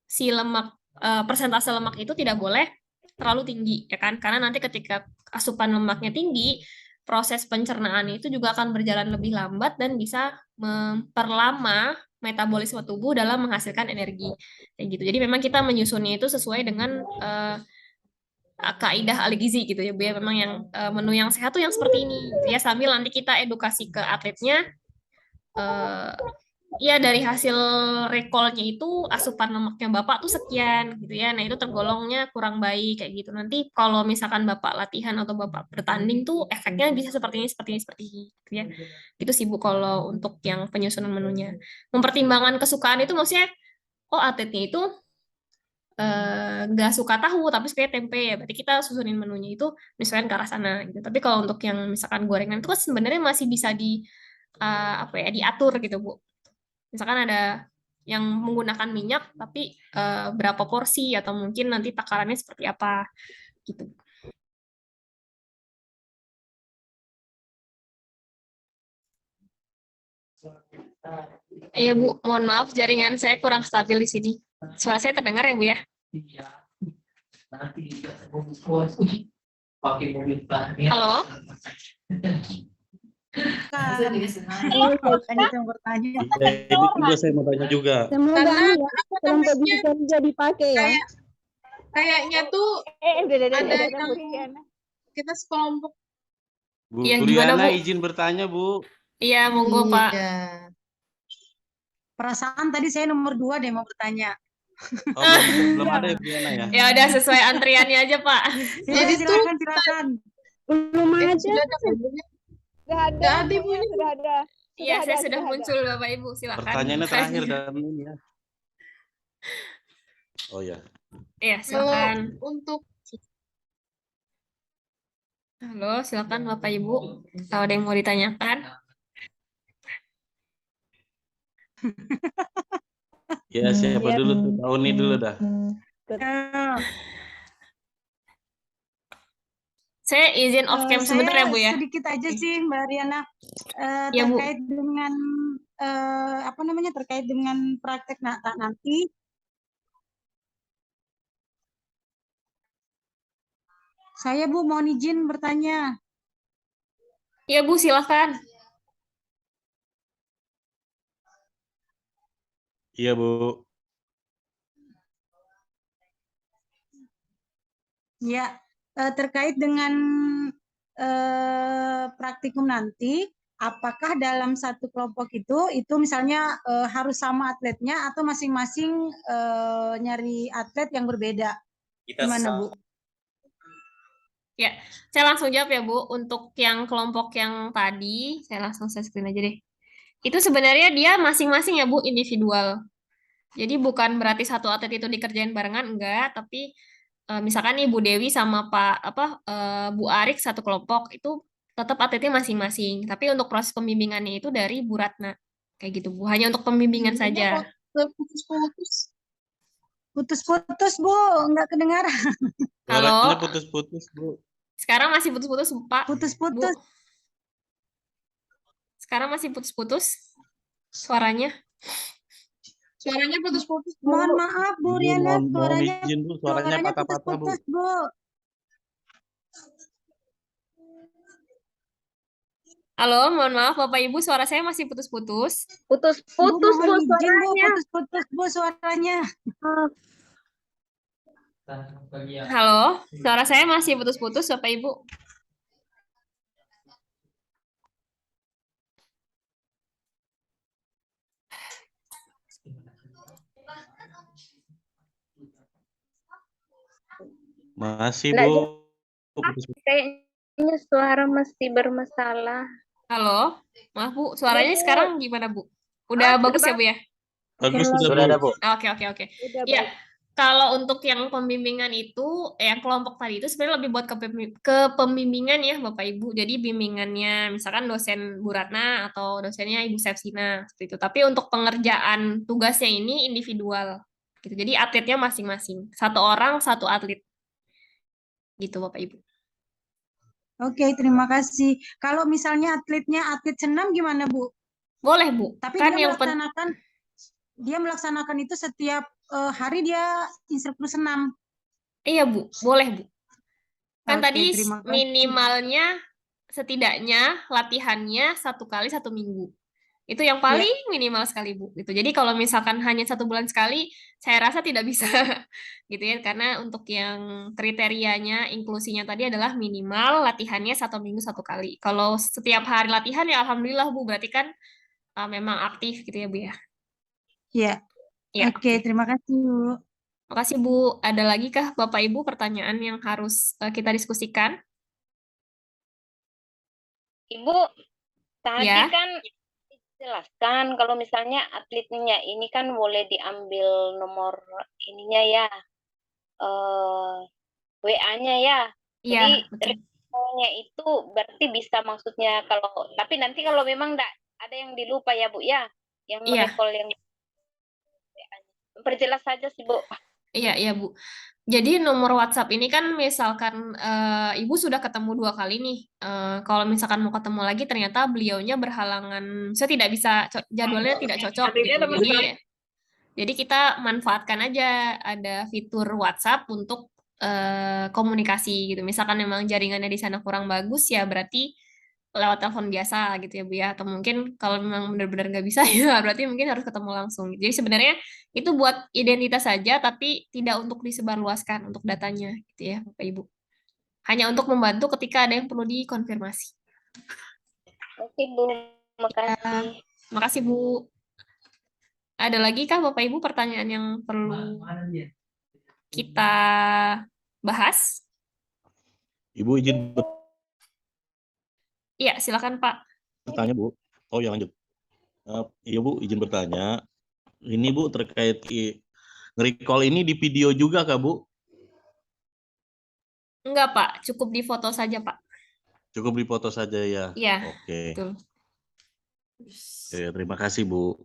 si lemak persentase lemak itu tidak boleh terlalu tinggi ya kan, karena nanti ketika asupan lemaknya tinggi, proses pencernaan itu juga akan berjalan lebih lambat dan bisa memperlama metabolisme tubuh dalam menghasilkan energi kayak gitu. Jadi memang kita menyusunnya itu sesuai dengan kaidah ahli gizi gitu ya Bu ya. Memang yang menu yang sehat tuh yang seperti ini gitu ya, sambil nanti kita edukasi ke atletnya ya dari hasil rekolnya itu asupan lemaknya Bapak tuh sekian gitu ya. Nah, itu tergolongnya kurang baik kayak gitu. Nanti kalau misalkan Bapak latihan atau Bapak bertanding tuh efeknya bisa seperti ini, seperti ini, seperti ini gitu ya. Itu sih Bu kalau untuk yang penyusunan menunya. Mempertimbangkan kesukaan itu maksudnya, oh atletnya itu nggak suka tahu tapi suka tempe ya, berarti kita susunin menunya itu misalkan ke arah sana gitu. Tapi kalau untuk yang misalkan gorengan itu kan sebenarnya masih bisa di apa ya diatur gitu Bu. Misalkan ada yang menggunakan minyak tapi berapa porsi atau mungkin nanti takarannya seperti apa gitu. Iya Bu, mohon maaf jaringan saya kurang stabil di sini. Suara saya terdengar ya Bu ya? Halo? yang bertanya. Iya, itu juga saya mau tanya juga. Semoga Karena anu ya, apa kelompok namanya, kerja dipakai ya. kayaknya tuh ada yang kita sekelompok. Bu Iya, gimana, Riana Bu? izin bertanya, Bu. Iya, monggo Pak. Iya. Perasaan tadi saya nomor 2 deh mau bertanya. Oh, belum ada ya Bu Riana ya? Ya udah sesuai antriannya aja Pak. Jadi tuh Silakan. Belum ada. sudah ada ibunya. Sudah ada, Nggak ada ibunya. sudah ada. Iya, saya sudah ada. muncul Bapak Ibu, silakan. Pertanyaannya terakhir dalam ini ya. Oh ya. Iya, Kalau silakan. untuk Halo, silakan Bapak Ibu. Kalau ada yang mau ditanyakan. Ya, siapa dulu tuh? Tahun ini dulu dah. Saya izin off cam sebentar ya Bu ya. Sedikit aja sih Mbak Riana Ya, Bu. terkait dengan apa namanya terkait dengan praktek nanti. Saya Bu mohon izin bertanya. Iya Bu, silakan. Iya, Bu. Ya, terkait dengan praktikum nanti, apakah dalam satu kelompok itu misalnya harus sama atletnya atau masing-masing nyari atlet yang berbeda? Gimana Bu? Ya, saya langsung jawab ya Bu. Untuk yang kelompok yang tadi, saya langsung share screen aja deh. Itu sebenarnya dia masing-masing ya Bu, individual. Jadi bukan berarti satu atlet itu dikerjain barengan, enggak. Tapi misalkan nih Bu Dewi sama Bu Arik satu kelompok, itu tetap atletnya masing-masing. Tapi untuk proses pembimbingannya itu dari Bu Ratna. Kayak gitu Bu, hanya untuk pembimbingan saja. putus-putus. Putus-putus Bu, nggak kedengaran. Halo? Suaranya putus-putus, Bu. Sekarang masih putus-putus Pak. Putus-putus. Bu. Sekarang masih putus-putus suaranya. Suaranya putus-putus. Mohon maaf Bu Riana, Mohon izin, Bu. Suaranya patah-patah, Bu. putus-putus Bu. Halo, mohon maaf Bapak Ibu, suara saya masih putus-putus. Putus-putus Bu mohon izin, Bu, suaranya. putus-putus Bu suaranya. Halo, suara saya masih putus-putus Bapak Ibu. Masih, Nggak Bu. Putus-putus. Kayak Ini suara masih bermasalah. Halo, maaf Bu, Iya, suaranya Bu. sekarang gimana Bu? Udah bagus ya Bu ya? Bagus sudah Sudah ada, Bu. Bu. Oke, oke, oke. Udah Ya, baik. kalau untuk yang pembimbingan itu, yang kelompok tadi itu sebenarnya lebih buat kepembimbingan ya Bapak Ibu. Jadi bimbingannya misalkan dosen Bu Ratna atau dosennya Ibu Sepsina seperti itu. Tapi untuk pengerjaan tugasnya ini individual gitu. Jadi atletnya masing-masing. Satu orang, satu atlet. Gitu Bapak Ibu. Oke, terima kasih. Kalau misalnya atletnya atlet senam gimana, Bu? Boleh Bu. Tapi Kan dia yang melaksanakan itu setiap hari dia instruktur senam. iya Bu, boleh Bu. Kan Oke, tadi terima kasih. minimalnya setidaknya latihannya 1 kali 1 minggu. Itu yang Ya, paling minimal sekali Bu. Gitu. Jadi kalau misalkan hanya 1 bulan sekali, saya rasa tidak bisa gitu ya. Karena untuk yang kriterianya inklusinya tadi adalah minimal latihannya 1 minggu 1 kali. Kalau setiap hari latihan ya alhamdulillah Bu. Berarti kan memang aktif gitu ya Bu ya. ya. Ya, Oke, oke. terima kasih, Bu. Makasih Bu. Ada lagi kah Bapak Ibu pertanyaan yang harus kita diskusikan? Ibu, tadi Ya. kan jelaskan kalau misalnya atletnya ini kan boleh diambil nomor ininya ya, WA-nya ya. Iya, Jadi betul. resikonya itu berarti bisa maksudnya kalau, tapi nanti kalau memang enggak ada yang dilupa ya Bu ya, yang Iya. recall yang WA-nya. Perjelas saja sih Bu. Iya, iya Bu. Jadi nomor WhatsApp ini kan misalkan Ibu sudah ketemu 2 kali nih. Kalau misalkan mau ketemu lagi ternyata beliaunya berhalangan, saya tidak bisa jadwalnya tidak cocok gitu. Jadi kita manfaatkan aja ada fitur WhatsApp untuk komunikasi gitu. Misalkan memang jaringannya di sana kurang bagus ya berarti lewat telepon biasa gitu ya Bu ya. Atau mungkin kalau memang benar-benar nggak bisa ya berarti mungkin harus ketemu langsung. Jadi sebenarnya itu buat identitas saja tapi tidak untuk disebarluaskan untuk datanya gitu ya Bapak Ibu. Hanya untuk membantu ketika ada yang perlu dikonfirmasi. Oke Bu, makasih. Makasih Bu. Ada lagi kah Bapak Ibu pertanyaan yang perlu kita bahas? Ibu izin Iya, silakan Pak. bertanya Bu. Oh ya lanjut. Iya Bu, izin bertanya. Ini Bu terkait nge-recall ini di video juga kah Bu? Enggak Pak, cukup di foto saja Pak. Cukup di foto saja ya? Iya, Oke. betul. Oke, terima kasih Bu.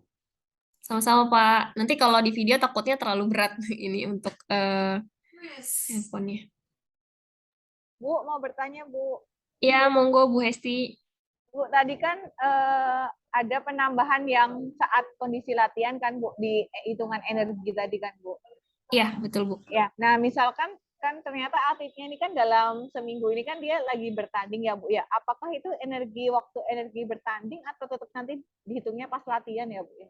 Sama-sama Pak. Nanti kalau di video takutnya terlalu berat ini untuk handphonenya. Bu, mau bertanya, Bu. Iya, monggo Bu Hesti. Bu, tadi kan ada penambahan yang saat kondisi latihan kan, Bu, di hitungan energi tadi kan, Bu. Iya, betul Bu. Ya, nah misalkan kan ternyata atletnya ini kan dalam seminggu ini kan dia lagi bertanding ya, Bu ya. Apakah itu waktu energi bertanding atau tetap nanti dihitungnya pas latihan ya, Bu ya?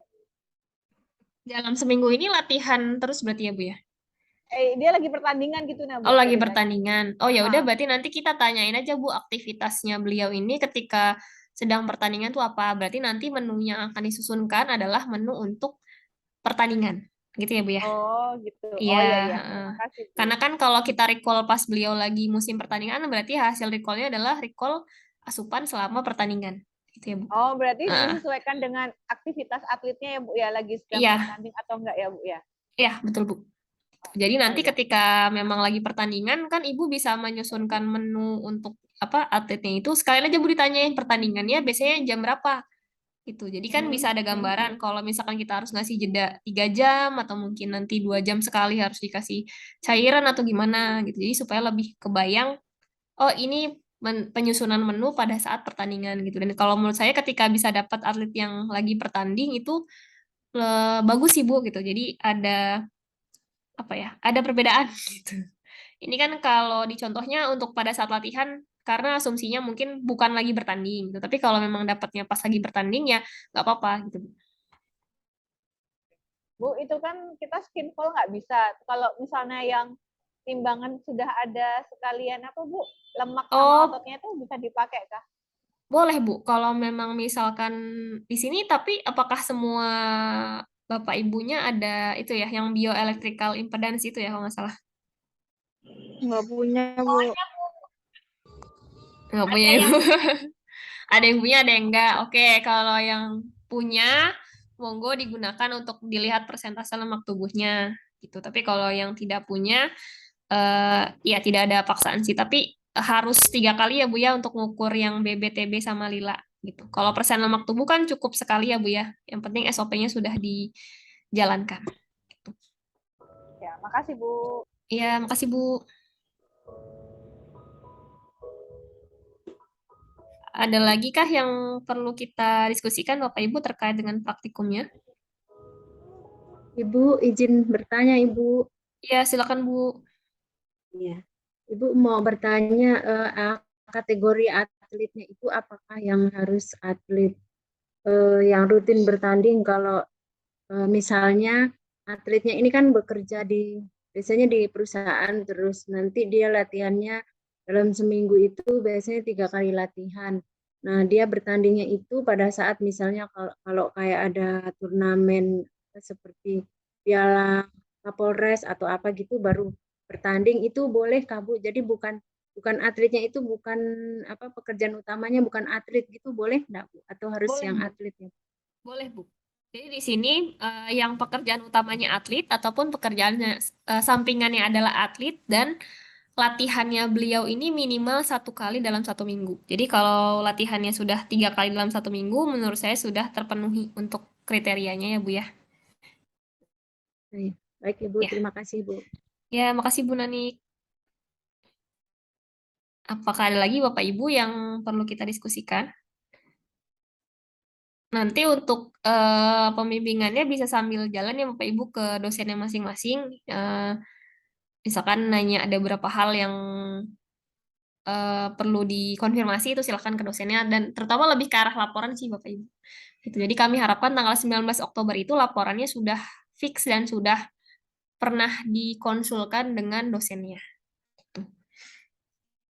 Dalam seminggu ini latihan terus berarti ya Bu ya? Dia lagi pertandingan gitu nah, Bu. Oh, lagi ceritanya. pertandingan. Oh ya udah berarti nanti kita tanyain aja Bu aktivitasnya beliau ini ketika sedang pertandingan tuh apa. Berarti nanti menu yang akan disusunkan adalah menu untuk pertandingan. Gitu ya Bu ya? Oh, gitu. Iya. Oh iya. Terima kasih, Bu. Karena kan kalau kita recall pas beliau lagi musim pertandingan berarti hasil recall-nya adalah recall asupan selama pertandingan. Gitu ya Bu. Oh, berarti disesuaikan dengan aktivitas atletnya ya Bu ya, lagi sedang Iya. bertanding atau enggak ya Bu ya? Iya, betul Bu. Jadi nanti ketika memang lagi pertandingan kan Ibu bisa menyusunkan menu untuk apa atletnya itu sekalian aja Bu ditanyain pertandingannya biasanya jam berapa gitu. Jadi kan bisa ada gambaran kalau misalkan kita harus ngasih jeda 3 jam atau mungkin nanti 2 jam sekali harus dikasih cairan atau gimana gitu. Jadi supaya lebih kebayang oh ini penyusunan menu pada saat pertandingan gitu. Dan kalau menurut saya ketika bisa dapat atlet yang lagi pertanding itu bagus sih Bu gitu. Jadi ada apa ya, ada perbedaan gitu. Ini kan kalau di contohnya untuk pada saat latihan, karena asumsinya mungkin bukan lagi bertanding, gitu. Tapi kalau memang dapatnya pas lagi bertanding ya nggak apa-apa gitu. Bu, itu kan kita skinful nggak bisa. Kalau misalnya yang timbangan sudah ada sekalian apa Bu, lemak sama ototnya itu bisa dipakai kah? Boleh Bu, kalau memang misalkan di sini, tapi apakah semua Bapak Ibunya ada itu ya, yang bioelectrical impedance itu ya kalau nggak salah? Nggak punya, Bu. Nggak Ada punya yang Ibu. Ada yang punya, ada yang enggak. Oke, kalau yang punya, monggo digunakan untuk dilihat persentase lemak tubuhnya gitu. Tapi kalau yang tidak punya, ya tidak ada paksaan sih. Tapi harus 3 kali ya Bu ya untuk ngukur yang BBTB sama Lila gitu. Kalau persen lemak tubuh kan cukup sekali ya Bu ya. Yang penting SOP-nya sudah dijalankan. Gitu. Ya, makasih Bu. Iya, makasih Bu. Ada lagi kah yang perlu kita diskusikan Bapak Ibu terkait dengan praktikumnya? Ibu izin bertanya, Ibu. Iya, silakan Bu. Iya. Ibu mau bertanya kategori atletnya itu apakah yang harus atlet yang rutin bertanding kalau misalnya atletnya ini kan bekerja biasanya di perusahaan terus nanti dia latihannya dalam seminggu itu biasanya 3 kali latihan. Nah, dia bertandingnya itu pada saat misalnya kalau kayak ada turnamen seperti Piala Kapolres atau apa gitu baru bertanding itu boleh Kak Bu. Jadi bukan atletnya itu bukan apa pekerjaan utamanya bukan atlet gitu boleh enggak Bu? Atau harus Boleh, yang Bu. atletnya? Boleh, Bu. Jadi di sini yang pekerjaan utamanya atlet ataupun pekerjaannya sampingannya adalah atlet dan latihannya beliau ini minimal 1 kali dalam 1 minggu. Jadi kalau latihannya sudah 3 kali dalam 1 minggu, menurut saya sudah terpenuhi untuk kriterianya ya Bu ya. Baik Ibu, Ya, terima kasih Bu. ya makasih Bu Nanik. Apakah ada lagi Bapak Ibu yang perlu kita diskusikan? Nanti untuk pembimbingannya bisa sambil jalan ya Bapak Ibu ke dosennya masing-masing. Misalkan nanya ada beberapa hal yang perlu dikonfirmasi itu silakan ke dosennya dan terutama lebih ke arah laporan sih Bapak Ibu. Gitu. Jadi kami harapkan tanggal 19 Oktober itu laporannya sudah fix dan sudah pernah dikonsulkan dengan dosennya. Gitu.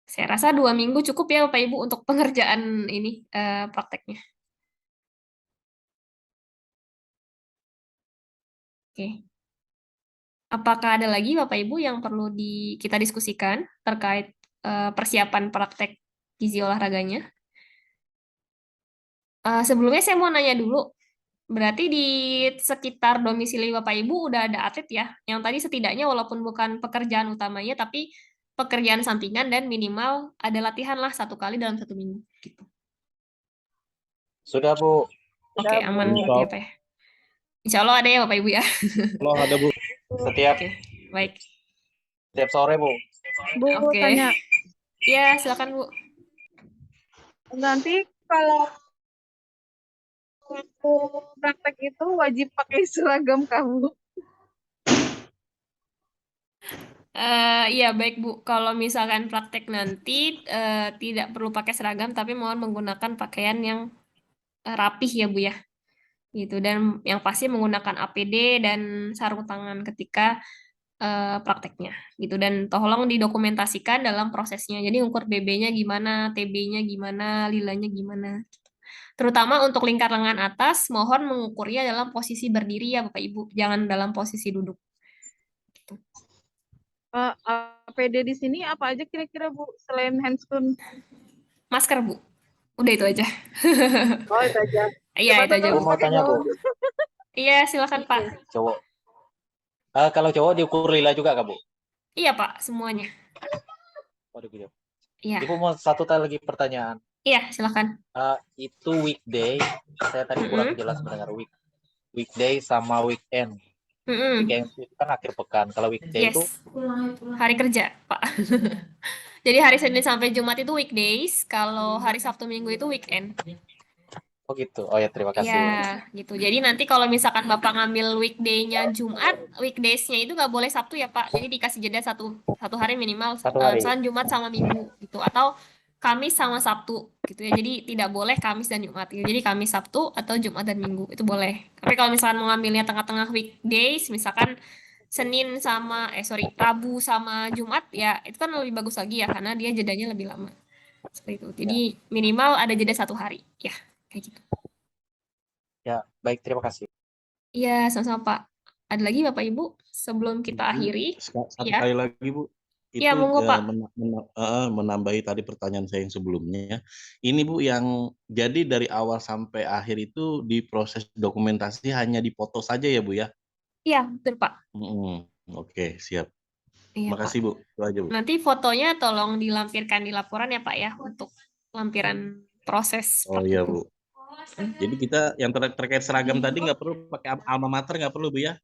Saya rasa 2 minggu cukup ya Bapak Ibu untuk pengerjaan ini prakteknya. Oke. Apakah ada lagi Bapak Ibu yang perlu kita diskusikan terkait persiapan praktek gizi olahraganya? Sebelumnya saya mau nanya dulu, berarti di sekitar domisili Bapak Ibu udah ada atlet ya? Yang tadi setidaknya walaupun bukan pekerjaan utamanya, tapi pekerjaan sampingan dan minimal ada latihan lah 1 kali dalam 1 minggu. Gitu. Sudah Bu. Oke, aman berarti ya Pak ya? Insya Allah ada ya Bapak Ibu ya? Kalau ada Bu. Setiap Oke, baik. setiap sore Bu. Bu, Oke. tanya. Ya, silakan Bu. Nanti kalau waktu praktek itu wajib pakai seragam kamu. Iya baik Bu, kalau misalkan praktek nanti tidak perlu pakai seragam, tapi mohon menggunakan pakaian yang rapih ya Bu ya, gitu. Dan yang pasti menggunakan APD dan sarung tangan ketika prakteknya, gitu. Dan tolong didokumentasikan dalam prosesnya. Jadi ukur BB-nya gimana, TB-nya gimana, lilanya gimana. Terutama untuk lingkar lengan atas, mohon mengukurnya dalam posisi berdiri ya Bapak Ibu, jangan dalam posisi duduk. Gitu. APD di sini apa aja kira-kira Bu selain handscoon? Masker Bu, udah itu aja. Oh itu aja. Iya itu aja Bu Bu. mau tanya Bu. Iya silakan Pak. Cowok. Kalau cowok diukur lila juga Kak Bu? Iya Pak, semuanya. Waduh gitu. Iya. Ibu mau satu lagi pertanyaan. Iya silakan. Itu weekday, saya tadi kurang jelas mendengar weekday sama weekend. Weekend itu kan akhir pekan. Kalau weekday itu hari kerja Pak. Jadi hari Senin sampai Jumat itu weekdays, kalau hari Sabtu Minggu itu weekend. Oh gitu. Oh ya terima kasih. Iya, gitu. Jadi nanti kalau misalkan Bapak ngambil weekday-nya Jumat, weekdays-nya itu nggak boleh Sabtu ya Pak. Jadi dikasih jeda satu hari minimal, misalkan Jumat sama Minggu gitu. Atau Kamis sama Sabtu gitu ya. Jadi tidak boleh Kamis dan Jumat. Gitu. Jadi Kamis, Sabtu, atau Jumat dan Minggu itu boleh. Tapi kalau misalkan mau ngambilnya tengah-tengah weekdays, misalkan Senin sama, Rabu sama Jumat, ya itu kan lebih bagus lagi ya, karena dia jedanya lebih lama. Seperti itu. Jadi minimal ada jeda 1 hari. Ya, kayak gitu. Ya, baik. Terima kasih. Iya, sama-sama Pak. Ada lagi Bapak Ibu sebelum kita akhiri? Satu kali lagi Bu. Ya, itu monggo Pak. menambahi tadi pertanyaan saya yang sebelumnya. Ini Bu yang jadi dari awal sampai akhir itu di proses dokumentasi hanya dipoto saja ya Bu ya? Iya, betul Pak. Oke, siap. Iya Pak. Makasih Bu, itu aja Bu. Nanti fotonya tolong dilampirkan di laporan ya Pak ya, untuk lampiran proses Oh seperti iya itu. Bu. Jadi kita yang terkait seragam tadi nggak perlu pakai alma mater, nggak perlu Bu ya?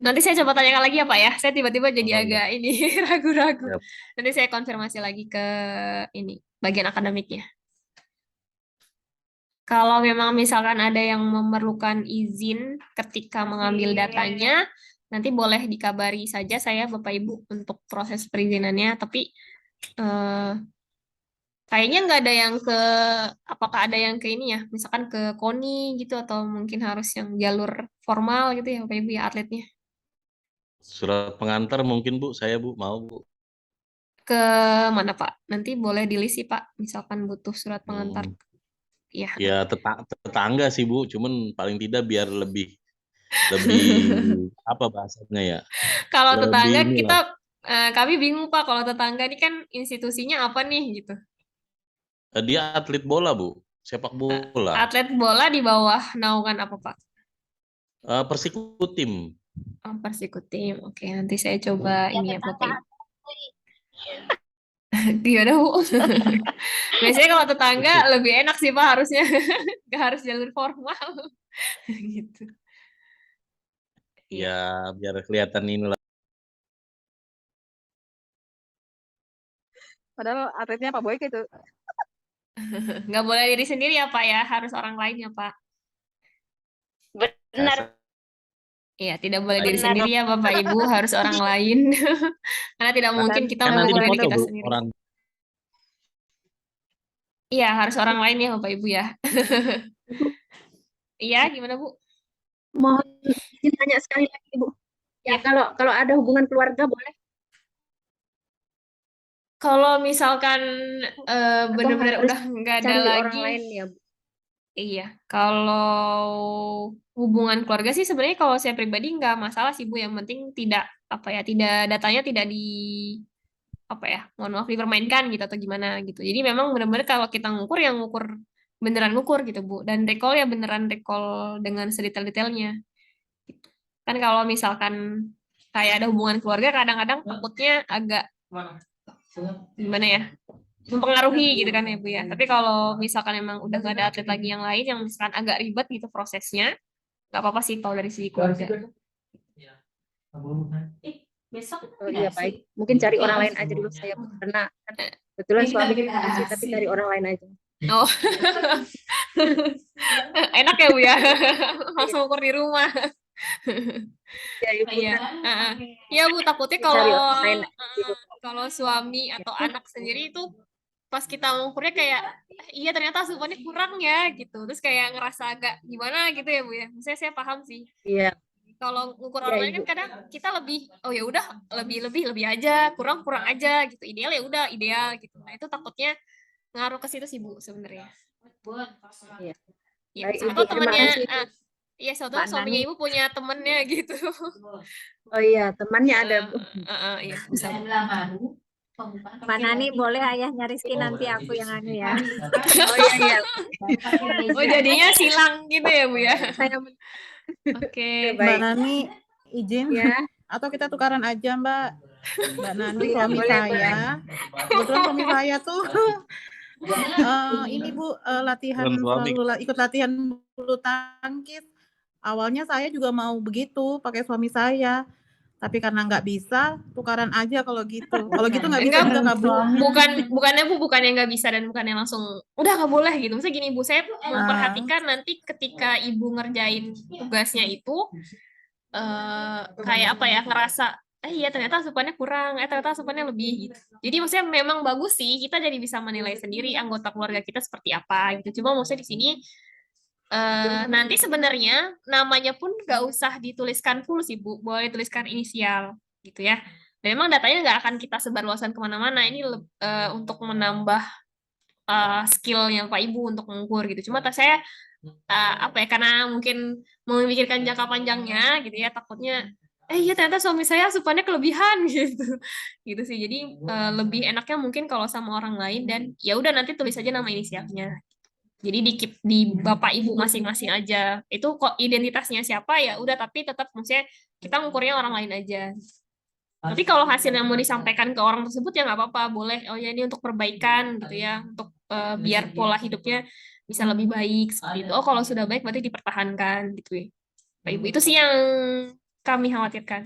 Nanti saya coba tanyakan lagi ya Pak ya. Saya tiba-tiba jadi Oh iya, agak ini ragu-ragu. siap. Nanti saya konfirmasi lagi ke ini bagian akademiknya. Kalau memang misalkan ada yang memerlukan izin ketika mengambil datanya, nanti boleh dikabari saja saya Bapak Ibu untuk proses perizinannya. Tapi kayaknya nggak ada yang ke, apakah ada yang ke ini ya, misalkan ke KONI gitu, atau mungkin harus yang jalur formal gitu ya Bapak Ibu ya atletnya. Surat pengantar mungkin Bu, saya Bu, mau Bu. Ke mana Pak? Nanti boleh di-list sih Pak, misalkan butuh surat pengantar. Iya. Ya tetangga sih Bu, cuman paling tidak biar lebih apa bahasanya ya? Kalau Lebih tetangga inilah. kita, kami bingung Pak, kalau tetangga ini kan institusinya apa nih gitu. Dia atlet bola Bu, sepak bola. Atlet bola di bawah naungan apa Pak? Persikutim. Oh, Persikutim. Oke, nanti saya coba ini ya Bapak Ibu. Gimana Bu? Biasanya kalau tetangga lebih enak sih Pak harusnya. Nggak harus jalur formal. Gitu. Ya biar kelihatan inilah. Padahal atletnya Pak Boyke itu. Nggak boleh diri sendiri ya Pak ya, harus orang lain ya Pak. Benar. Iya, tidak boleh diri sendiri ya Bapak Ibu, harus orang lain. Karena tidak mungkin kita Kan nanti mengukur diri dipoto kita Bu, sendiri. orang. Iya, harus orang lain ya Bapak Ibu ya. Iya, gimana Bu? Mohon izin tanya sekali lagi Bu. Ya, kalau ada hubungan keluarga boleh? Kalau misalkan benar-benar harus udah nggak ada cari orang lagi, lain ya Bu? iya. Kalau hubungan keluarga sih sebenarnya kalau saya pribadi nggak masalah sih Bu. Yang penting tidak apa ya, tidak datanya tidak di apa ya, mohon maaf dipermainkan gitu atau gimana gitu. Jadi memang benar-benar kalau kita ngukur yang ngukur beneran ngukur gitu Bu. Dan recall ya beneran recall dengan sedetail-detailnya. Gitu. Kan kalau misalkan kayak ada hubungan keluarga kadang-kadang takutnya agak gimana ya, mempengaruhi gitu kan ya Bu ya. Tapi kalau misalkan emang udah nggak ada atlet lagi yang lain yang misalkan agak ribet gitu prosesnya, nggak apa-apa sih kalau dari sisi keluarga. Besok Oh iya baik, mungkin cari orang lain aja dulu saya Bu. Karena kebetulan suami masih, tapi cari orang lain aja. Oh, enak ya Bu ya, langsung ukur di rumah. Ya, Ibu, Iya, ya Bu, takutnya cari orang lain kalau suami atau anak sendiri itu pas kita mengukurnya kayak iya ternyata asupannya kurang ya gitu, terus kayak ngerasa agak gimana gitu ya Bu ya. Misalnya saya paham sih. Iya. Kalau ngukur orang lain kan kadang kita lebih, oh ya udah lebih aja, kurang aja gitu. Ideal ya udah ideal gitu. Nah itu takutnya ngaruh ke situ sih Bu sebenarnya. Iya. Ya, Baik, sebetulnya Ibu, terima temennya, kasih. iya sebetulnya suaminya Ibu punya temennya gitu. Oh iya, temannya ada Bu. Iya, bisa. Mbak Nani boleh ayah nyariski nanti aku yang anu ya. Oh iya iya. Oh jadinya silang gitu ya Bu ya. Oke. Mbak Nani izin ya. Atau kita tukaran aja Mbak Nani Iya, suami boleh, saya. Kebetulan suami saya tuh ini Bu latihan ikut latihan bulu tangkis. Awalnya saya juga mau begitu pakai suami saya. Tapi karena nggak bisa, tukaran aja kalau gitu. Kalau gitu nggak bisa juga nggak Bu? Bukannya Bu, bukannya nggak bisa dan bukannya langsung udah nggak boleh gitu. Maksudnya gini Bu, saya memperhatikan nanti ketika Ibu ngerjain tugasnya itu kayak apa ya, ngerasa iya ternyata asupannya kurang, ternyata asupannya lebih gitu. Jadi maksudnya memang bagus sih, kita jadi bisa menilai sendiri anggota keluarga kita seperti apa gitu. Cuma maksudnya di sini nanti sebenarnya namanya pun nggak usah dituliskan full sih Bu, boleh tuliskan inisial gitu ya. Dan memang datanya nggak akan kita sebarluaskan kemana-mana. Ini untuk menambah skillnya Pak Ibu untuk mengukur gitu. Cuma saya apa ya, karena mungkin memikirkan jangka panjangnya gitu ya, takutnya iya ternyata suami saya asupannya kelebihan gitu sih. Jadi lebih enaknya mungkin kalau sama orang lain dan ya udah nanti tulis aja nama inisialnya. Jadi di keep di bapak ibu masing-masing aja. Itu kok identitasnya siapa ya udah, tapi tetap maksudnya kita ngukurnya orang lain aja. Tapi kalau hasil yang mau disampaikan ke orang tersebut ya nggak apa-apa, boleh. Oh ya ini untuk perbaikan gitu ya, untuk biar pola hidupnya bisa lebih baik seperti itu. Oh kalau sudah baik berarti dipertahankan gitu ya. Pak Ibu itu sih yang kami khawatirkan.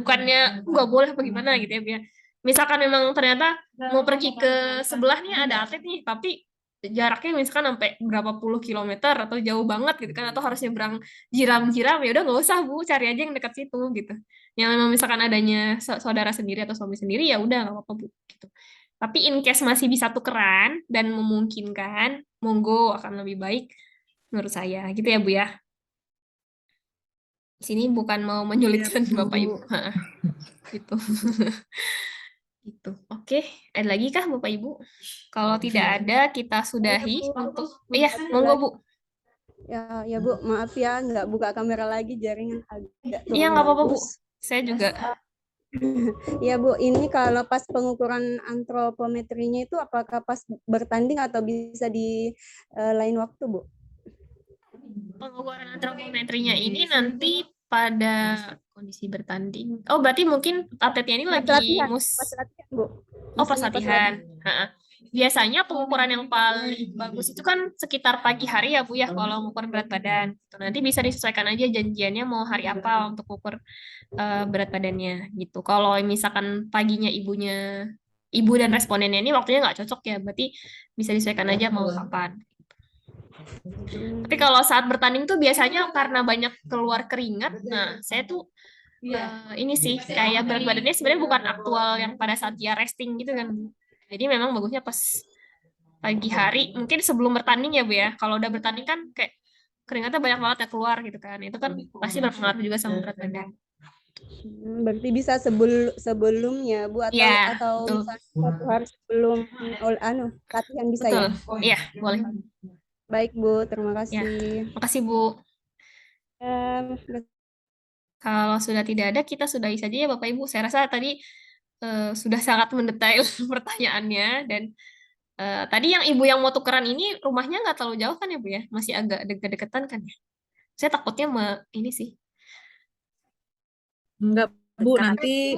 Bukannya nggak boleh bagaimana gitu ya, biar misalkan memang ternyata mau pergi ke sebelah nih ada atlet nih, tapi jaraknya misalkan sampai berapa puluh kilometer atau jauh banget gitu kan, atau harus nyebrang jiram-jiram, ya udah nggak usah Bu, cari aja yang dekat situ gitu. Yang memang misalkan adanya saudara sendiri atau suami sendiri ya udah nggak apa-apa Bu gitu. Tapi in case masih bisa tukeran dan memungkinkan, monggo akan lebih baik menurut saya gitu ya Bu ya. Di sini bukan mau menyulitkan Bapak Ibu. Gitu. Gitu. Oke, ada lagi kah Bapak Ibu? Kalau tidak ada, kita sudahi untuk iya, monggo Bu. Ya Bu, maaf ya nggak buka kamera lagi, jaringan agak Iya, kurang nggak apa-apa Bu. bagus. Saya juga. Ya Bu, ini kalau pas pengukuran antropometrinya itu apakah pas bertanding atau bisa di lain waktu Bu? Pengukuran antropometrinya ini nanti pada kondisi bertanding. Oh, berarti mungkin atletnya ini lagi Pas latihan, Bu. Oh, pas Maksudnya pas latihan. Biasanya pengukuran yang paling bagus itu kan sekitar pagi hari ya Bu ya, kalau mengukur berat badan. Nanti bisa disesuaikan aja janjiannya mau hari apa untuk ukur berat badannya gitu. Kalau misalkan paginya ibu dan respondennya ini waktunya nggak cocok ya, berarti bisa disesuaikan aja mau kapan. Tapi kalau saat bertanding tuh biasanya karena banyak keluar keringat, nah saya tuh ini sih kayak berat badannya sebenarnya bukan aktual yang pada saat dia resting gitu kan. Jadi memang bagusnya pas pagi hari, mungkin sebelum bertanding ya Bu ya. Kalau udah bertanding kan kayak keringatnya banyak banget ya keluar gitu kan. Itu kan pasti berpengaruh juga sama berat badan. Berarti bisa sebelumnya Bu atau Ya, misalnya satu hari sebelum latihan bisa ya? Iya, boleh. Baik Bu, terima kasih. Makasih Bu. Kalau sudah tidak ada, kita sudahi saja ya Bapak Ibu. Saya rasa tadi sudah sangat mendetail pertanyaannya, dan tadi yang ibu yang mau tukeran ini rumahnya nggak terlalu jauh kan ya Bu ya? Masih agak deket-deketan kan ya? Saya takutnya ini sih. Enggak Bu, nanti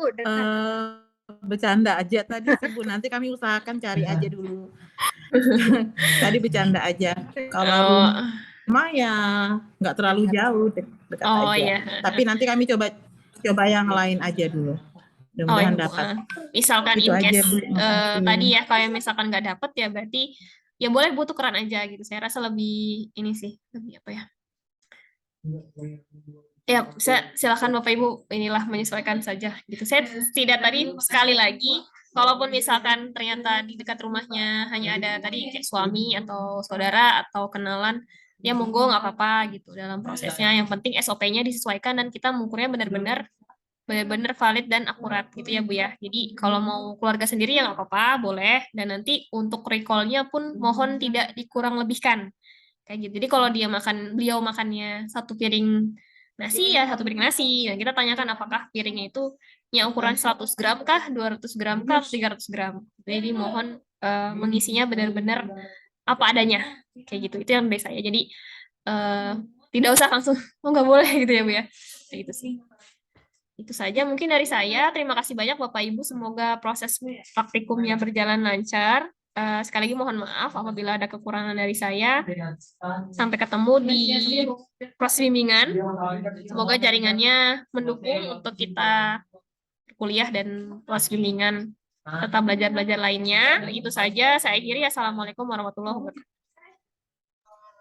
bercanda aja tadi sih Bu. Nanti kami usahakan cari aja dulu. Tadi bercanda aja. Kalau rumah ya nggak terlalu jauh, dekat aja. Iya. Tapi nanti kami coba yang lain aja dulu. Mudah-mudahan dapat. Misalkan Itu in case aja, Bu. tadi ya kayak misalkan nggak dapat ya berarti ya boleh Bu tukeran aja gitu. Saya rasa lebih ini sih, lebih apa ya? Ya, silakan Bapak Ibu inilah menyesuaikan saja gitu. Saya tidak tadi sekali lagi, kalaupun misalkan ternyata di dekat rumahnya hanya ada tadi kayak suami atau saudara atau kenalan, ya monggo nggak apa-apa gitu dalam prosesnya. Yang penting SOP-nya disesuaikan dan kita mengukurnya benar-benar valid dan akurat gitu ya Bu ya. Jadi kalau mau keluarga sendiri ya nggak apa-apa, boleh. Dan nanti untuk recall-nya pun mohon tidak dikurang lebihkan. Kayak gitu. Jadi kalau beliau makannya satu piring nasi ya satu piring nasi. Dan kita tanyakan apakah piringnya itu ukuran 100 gram kah, 200 gram kah, 300 gram. Jadi mohon mengisinya benar-benar apa adanya. Kayak gitu. Itu yang dari saya. Jadi tidak usah langsung, oh nggak boleh gitu ya Bu ya. Kayak gitu sih. Itu saja mungkin dari saya. Terima kasih banyak Bapak Ibu. Semoga proses praktikumnya berjalan lancar. Sekali lagi mohon maaf apabila ada kekurangan dari saya. Sampai ketemu di proses bimbingan. Semoga jaringannya mendukung untuk kita kuliah dan proses bimbingan serta belajar-belajar lainnya. Itu saja. Saya akhiri. Assalamualaikum warahmatullahi wabarakatuh.